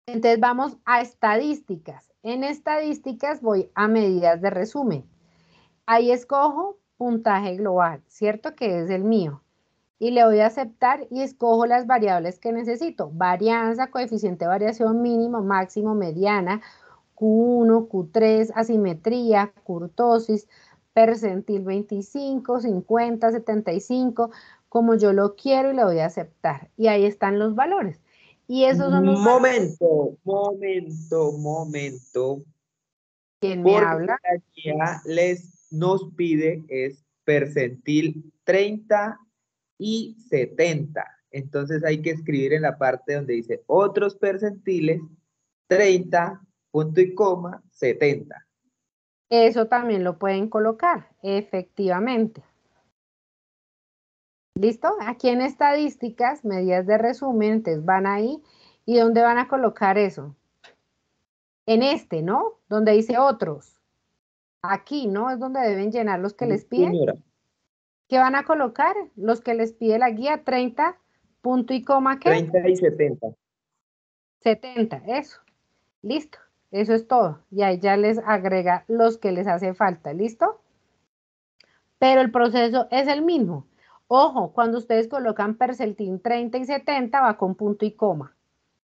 Entonces vamos a estadísticas. En estadísticas voy a medidas de resumen. Ahí escojo puntaje global, ¿cierto? Que es el mío. Y le voy a aceptar y escojo las variables que necesito. Varianza, coeficiente de variación mínimo, máximo, mediana, Q1, Q3, asimetría, kurtosis, percentil 25, 50, 75, como yo lo quiero y le voy a aceptar. Y ahí están los valores. Y esos son los valores. Momento. ¿Quién me Porque habla? la guía nos pide es percentil 30 y 70. Entonces hay que escribir en la parte donde dice otros percentiles 30, punto y coma, 70. Eso también lo pueden colocar, efectivamente. ¿Listo? Aquí en estadísticas, medidas de resumen, entonces van ahí. ¿Y dónde van a colocar eso? En este, ¿no? Donde dice otros. Aquí, ¿no? Es donde deben llenar los que les piden. Señora. ¿Qué van a colocar? Los que les pide la guía, 30, punto y coma, ¿qué? 30 y 70. 70, eso. Listo. Eso es todo. Y ahí ya les agrega los que les hace falta. ¿Listo? Pero el proceso es el mismo. Ojo, cuando ustedes colocan percentil 30 y 70 va con punto y coma,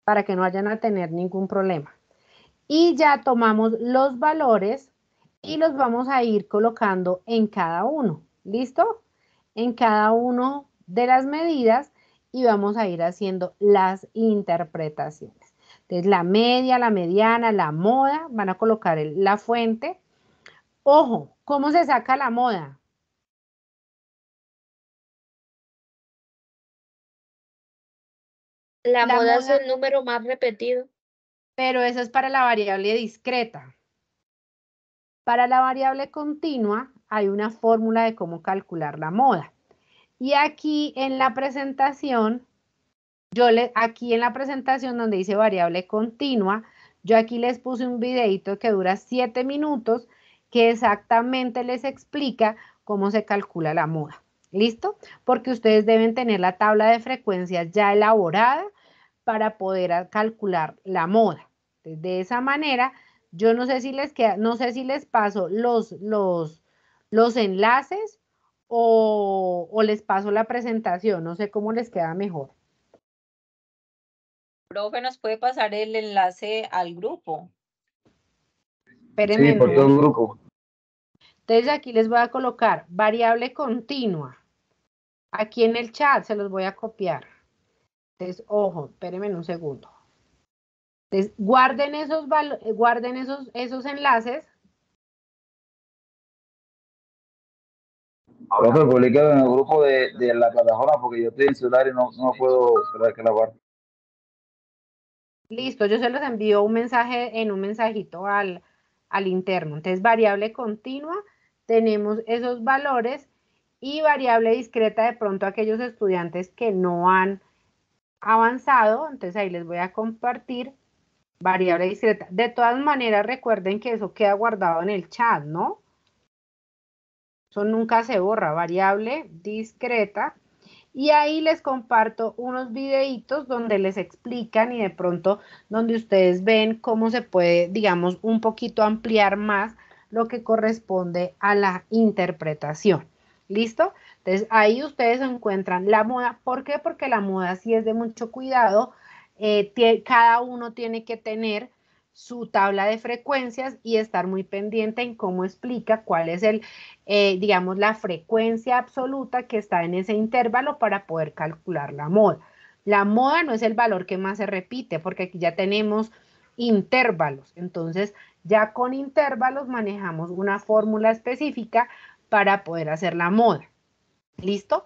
para que no vayan a tener ningún problema. Y ya tomamos los valores y los vamos a ir colocando en cada uno. ¿Listo? En cada uno de las medidas y vamos a ir haciendo las interpretaciones. Entonces, la media, la mediana, la moda, van a colocar la fuente. Ojo, ¿cómo se saca la moda? La La moda es moda, el número más repetido. pero eso es para la variable discreta. Para la variable continua hay una fórmula de cómo calcular la moda. Y aquí en la presentación, aquí en la presentación donde dice variable continua, yo aquí les puse un videito que dura 7 minutos que exactamente les explica cómo se calcula la moda. ¿Listo? Porque ustedes deben tener la tabla de frecuencias ya elaborada para poder calcular la moda. Entonces, de esa manera, yo no sé si les queda, no sé si les paso los enlaces o les paso la presentación, no sé cómo les queda mejor. Profe, ¿nos puede pasar el enlace al grupo? Espérenme, Sí, por todo no. el grupo. Entonces aquí les voy a colocar variable continua. Aquí en el chat se los voy a copiar. Entonces, ojo, espérenme un segundo. Entonces, guarden esos enlaces. Profe, publicado en el grupo de la plataforma porque yo estoy en celular y no puedo grabar. Listo, yo se los envío un mensaje en un mensajito al interno. Entonces, variable continua, tenemos esos valores y variable discreta de pronto aquellos estudiantes que no han avanzado. Entonces, ahí les voy a compartir variable discreta. De todas maneras, recuerden que eso queda guardado en el chat, ¿no? Eso nunca se borra, variable discreta. Y ahí les comparto unos videitos donde les explican y de pronto donde ustedes ven cómo se puede, digamos, un poquito ampliar más lo que corresponde a la interpretación. ¿Listo? Entonces ahí ustedes encuentran la moda. ¿Por qué? Porque la moda sí es de mucho cuidado. Cada uno tiene que tener su tabla de frecuencias y estar muy pendiente en cómo explica cuál es digamos, la frecuencia absoluta que está en ese intervalo para poder calcular la moda. La moda no es el valor que más se repite, porque aquí ya tenemos intervalos. Entonces, ya con intervalos manejamos una fórmula específica para poder hacer la moda. ¿Listo?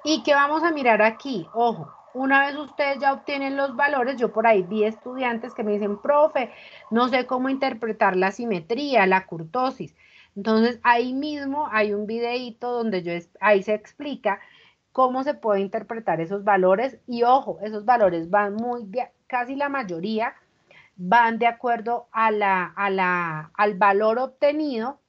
¿Y qué vamos a mirar aquí? Ojo, una vez ustedes ya obtienen los valores, yo por ahí vi estudiantes que me dicen, profe, no sé cómo interpretar la simetría, la kurtosis. Entonces, ahí mismo hay un videíto donde ahí se explica cómo se puede interpretar esos valores y ojo, esos valores van casi la mayoría van de acuerdo al valor obtenido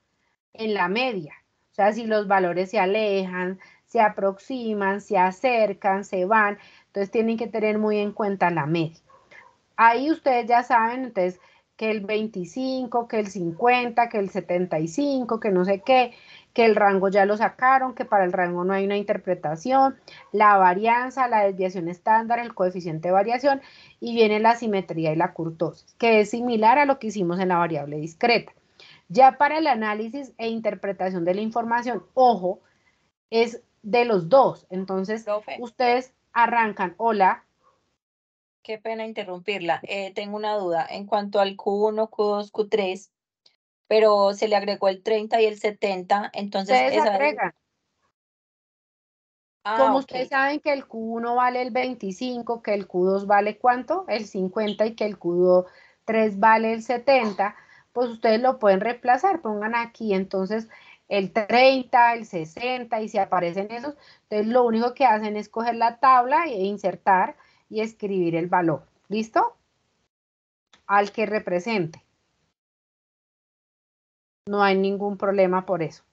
en la media. O sea, si los valores se alejan, se aproximan, se acercan, se van, entonces tienen que tener muy en cuenta la media. Ahí ustedes ya saben, entonces, que el 25, que el 50, que el 75, que no sé qué, que el rango ya lo sacaron, que para el rango no hay una interpretación, la varianza, la desviación estándar, el coeficiente de variación, y viene la simetría y la kurtosis, que es similar a lo que hicimos en la variable discreta. Ya para el análisis e interpretación de la información, ojo, es de los dos. Entonces, Profe. ustedes arrancan, hola. Qué pena interrumpirla. Tengo una duda en cuanto al Q1, Q2, Q3, pero se le agregó el 30 y el 70, entonces Ustedes esa es... agregan. Ah, Como ok. ustedes saben que el Q1 vale el 25, que el Q2 vale ¿cuánto? El 50 y que el Q3 vale el 70, pues ustedes lo pueden reemplazar, pongan aquí entonces el 30, el 60 y si aparecen esos, entonces lo único que hacen es coger la tabla e insertar y escribir el valor. ¿Listo? Al que represente. No hay ningún problema por eso.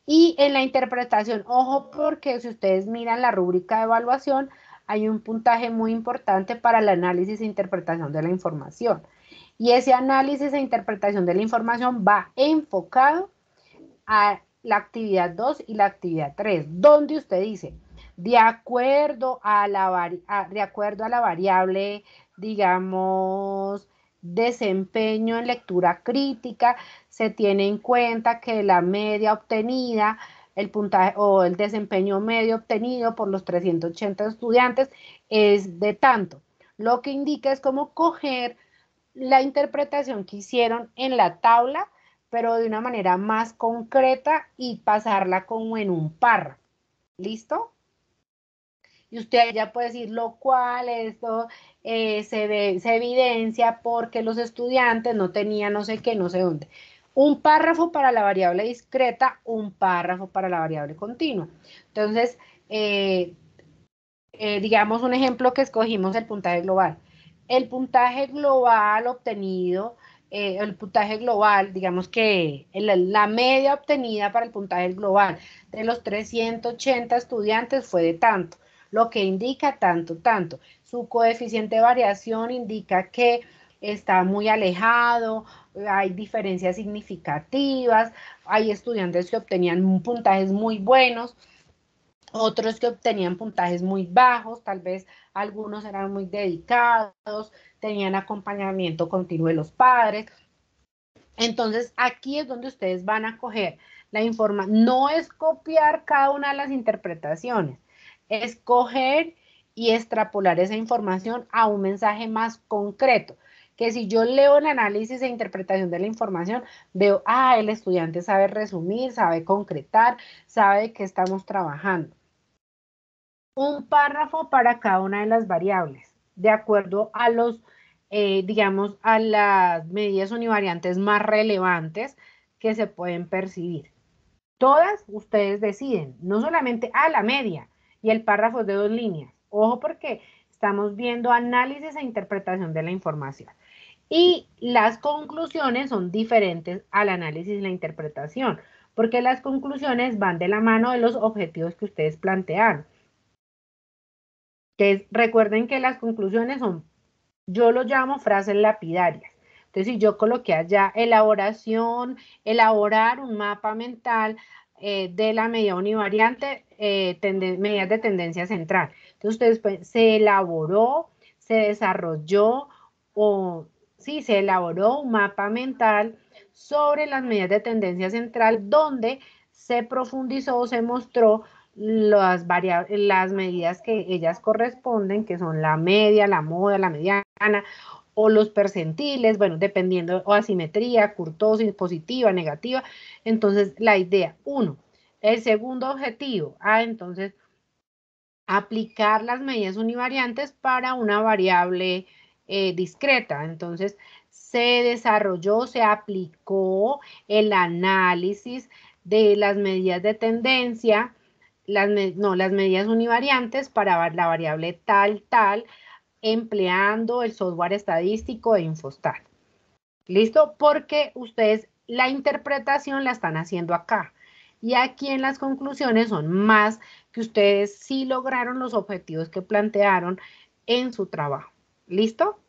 Y en la interpretación, ojo, porque si ustedes miran la rúbrica de evaluación, hay un puntaje muy importante para el análisis e interpretación de la información. Y ese análisis e interpretación de la información va enfocado a la actividad 2 y la actividad 3, donde usted dice, de acuerdo a la variable, digamos, desempeño en lectura crítica, se tiene en cuenta que la media obtenida, el puntaje o el desempeño medio obtenido por los 380 estudiantes es de tanto. Lo que indica es cómo coger la interpretación que hicieron en la tabla, pero de una manera más concreta y pasarla como en un párrafo. ¿Listo? Y usted ya puede decir lo cual esto se evidencia porque los estudiantes no tenían no sé qué, no sé dónde. Un párrafo para la variable discreta, un párrafo para la variable continua. Entonces, digamos un ejemplo que escogimos, el puntaje global. El puntaje global obtenido, el puntaje global, digamos que la media obtenida para el puntaje global de los 380 estudiantes fue de tanto, lo que indica tanto, tanto. Su coeficiente de variación indica que está muy alejado, hay diferencias significativas, hay estudiantes que obtenían puntajes muy buenos, otros que obtenían puntajes muy bajos, tal vez algunos eran muy dedicados, tenían acompañamiento continuo de los padres. Entonces, aquí es donde ustedes van a coger la información. No es copiar cada una de las interpretaciones, es coger y extrapolar esa información a un mensaje más concreto. Que si yo leo el análisis e interpretación de la información, veo, el estudiante sabe resumir, sabe concretar, sabe de qué estamos trabajando. Un párrafo para cada una de las variables, de acuerdo a los, digamos, a las medidas univariantes más relevantes que se pueden percibir. Todas ustedes deciden, no solamente a la media y el párrafo es de 2 líneas. Ojo porque estamos viendo análisis e interpretación de la información. Y las conclusiones son diferentes al análisis y la interpretación, porque las conclusiones van de la mano de los objetivos que ustedes plantearon. Entonces, recuerden que las conclusiones son, yo lo llamo frases lapidarias. Entonces, si yo coloqué allá elaboración, elaborar un mapa mental de la medida univariante, medidas de tendencia central. Entonces, ustedes pueden, se elaboró, se desarrolló, o sí, se elaboró un mapa mental sobre las medidas de tendencia central, donde se profundizó o se mostró las medidas que ellas corresponden, que son la media, la moda, la mediana, o los percentiles, bueno, dependiendo, o asimetría, kurtosis, positiva, negativa. Entonces, la idea, uno, el segundo objetivo, entonces, aplicar las medidas univariantes para una variable discreta. Entonces, se desarrolló, se aplicó el análisis de las medidas de tendencia, las medidas univariantes para la variable tal, empleando el software estadístico de Infostat. ¿Listo? Porque ustedes la interpretación la están haciendo acá. Y aquí en las conclusiones son más que ustedes sí lograron los objetivos que plantearon en su trabajo. ¿Listo?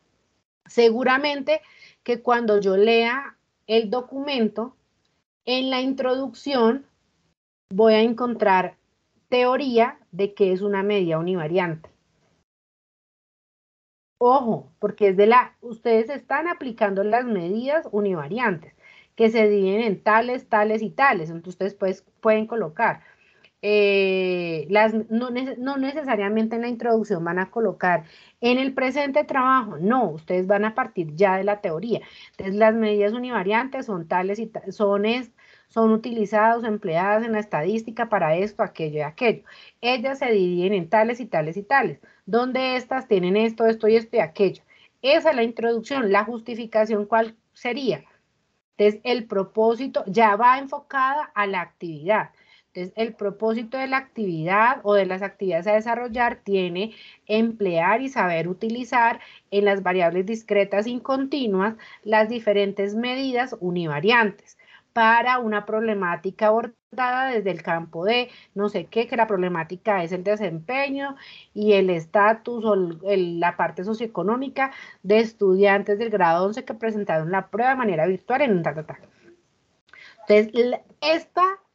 Seguramente que cuando yo lea el documento, en la introducción voy a encontrar teoría de qué es una medida univariante. Ojo, porque ustedes están aplicando las medidas univariantes, que se dividen en tales, tales y tales. Entonces, ustedes pueden colocar, no necesariamente en la introducción van a colocar en el presente trabajo, no, ustedes van a partir ya de la teoría. Entonces, las medidas univariantes son tales y son utilizadas o empleadas en la estadística para esto, aquello y aquello. Ellas se dividen en tales y tales y tales, donde estas tienen esto, esto y esto y aquello. Esa es la introducción. La justificación, ¿cuál sería? Entonces, el propósito ya va enfocada a la actividad. Entonces, el propósito de la actividad o de las actividades a desarrollar tiene emplear y saber utilizar en las variables discretas y continuas las diferentes medidas univariantes para una problemática abordada desde el campo de no sé qué, que la problemática es el desempeño y el estatus o la parte socioeconómica de estudiantes del grado 11 que presentaron la prueba de manera virtual en un ta. Entonces,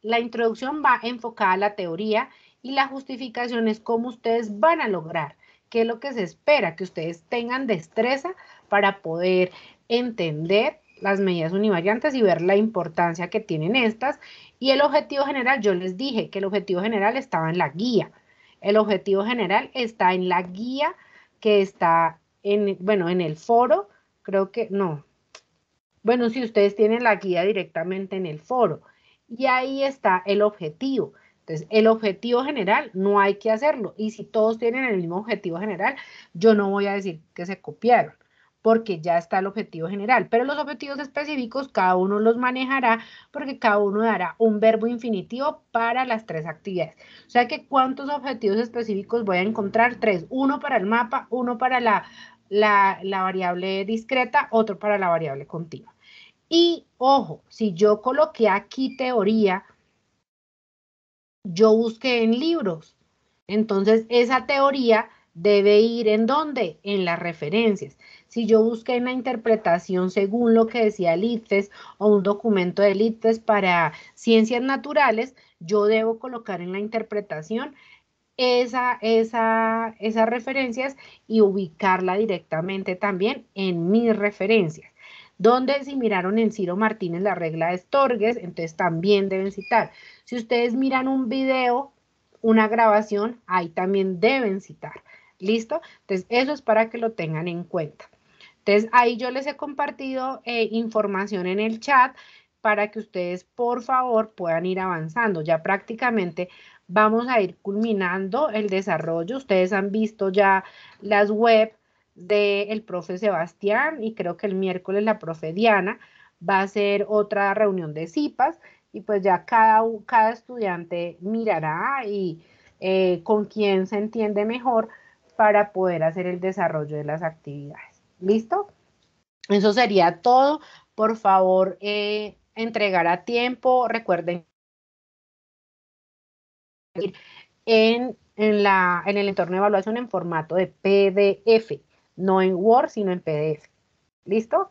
la introducción va enfocada a la teoría y la justificación es cómo ustedes van a lograr, qué es lo que se espera, que ustedes tengan destreza para poder entender las medidas univariantes y ver la importancia que tienen estas. Y el objetivo general, yo les dije que el objetivo general estaba en la guía. El objetivo general está en la guía que está en el foro, creo que no. Bueno, si ustedes tienen la guía directamente en el foro. Y ahí está el objetivo. Entonces, el objetivo general no hay que hacerlo. Y si todos tienen el mismo objetivo general, yo no voy a decir que se copiaron, porque ya está el objetivo general. Pero los objetivos específicos, cada uno los manejará, porque cada uno dará un verbo infinitivo para las 3 actividades. O sea que, ¿cuántos objetivos específicos voy a encontrar? 3. Uno para el mapa, uno para la variable discreta, otro para la variable continua. Y, ojo, si yo coloqué aquí teoría, yo busqué en libros. Entonces, esa teoría debe ir ¿en dónde? En las referencias. Si yo busqué en la interpretación según lo que decía el ICFES o un documento del ICFES para ciencias naturales, yo debo colocar en la interpretación esas referencias y ubicarla directamente también en mis referencias. Donde si miraron en Ciro Martínez la regla de Storges, entonces también deben citar. Si ustedes miran un video, una grabación, ahí también deben citar. ¿Listo? Entonces eso es para que lo tengan en cuenta. Entonces ahí yo les he compartido información en el chat para que ustedes por favor puedan ir avanzando. Ya prácticamente vamos a ir culminando el desarrollo. Ustedes han visto ya las web del profe Sebastián y creo que el miércoles la profe Diana va a hacer otra reunión de CIPAS y pues ya cada estudiante mirará y con quién se entiende mejor para poder hacer el desarrollo de las actividades. ¿Listo? Eso sería todo. Por favor, entregar a tiempo. Recuerden en el entorno de evaluación en formato de PDF, no en Word, sino en PDF. ¿Listo?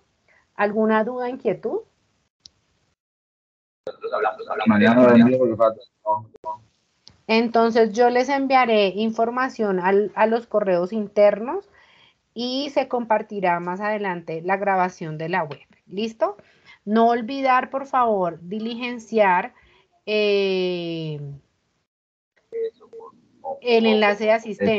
¿Alguna duda, inquietud? Mañana lo envío porque falta. Entonces yo les enviaré información a los correos internos y se compartirá más adelante la grabación de la web. ¿Listo? No olvidar, por favor, diligenciar el enlace de asistencia.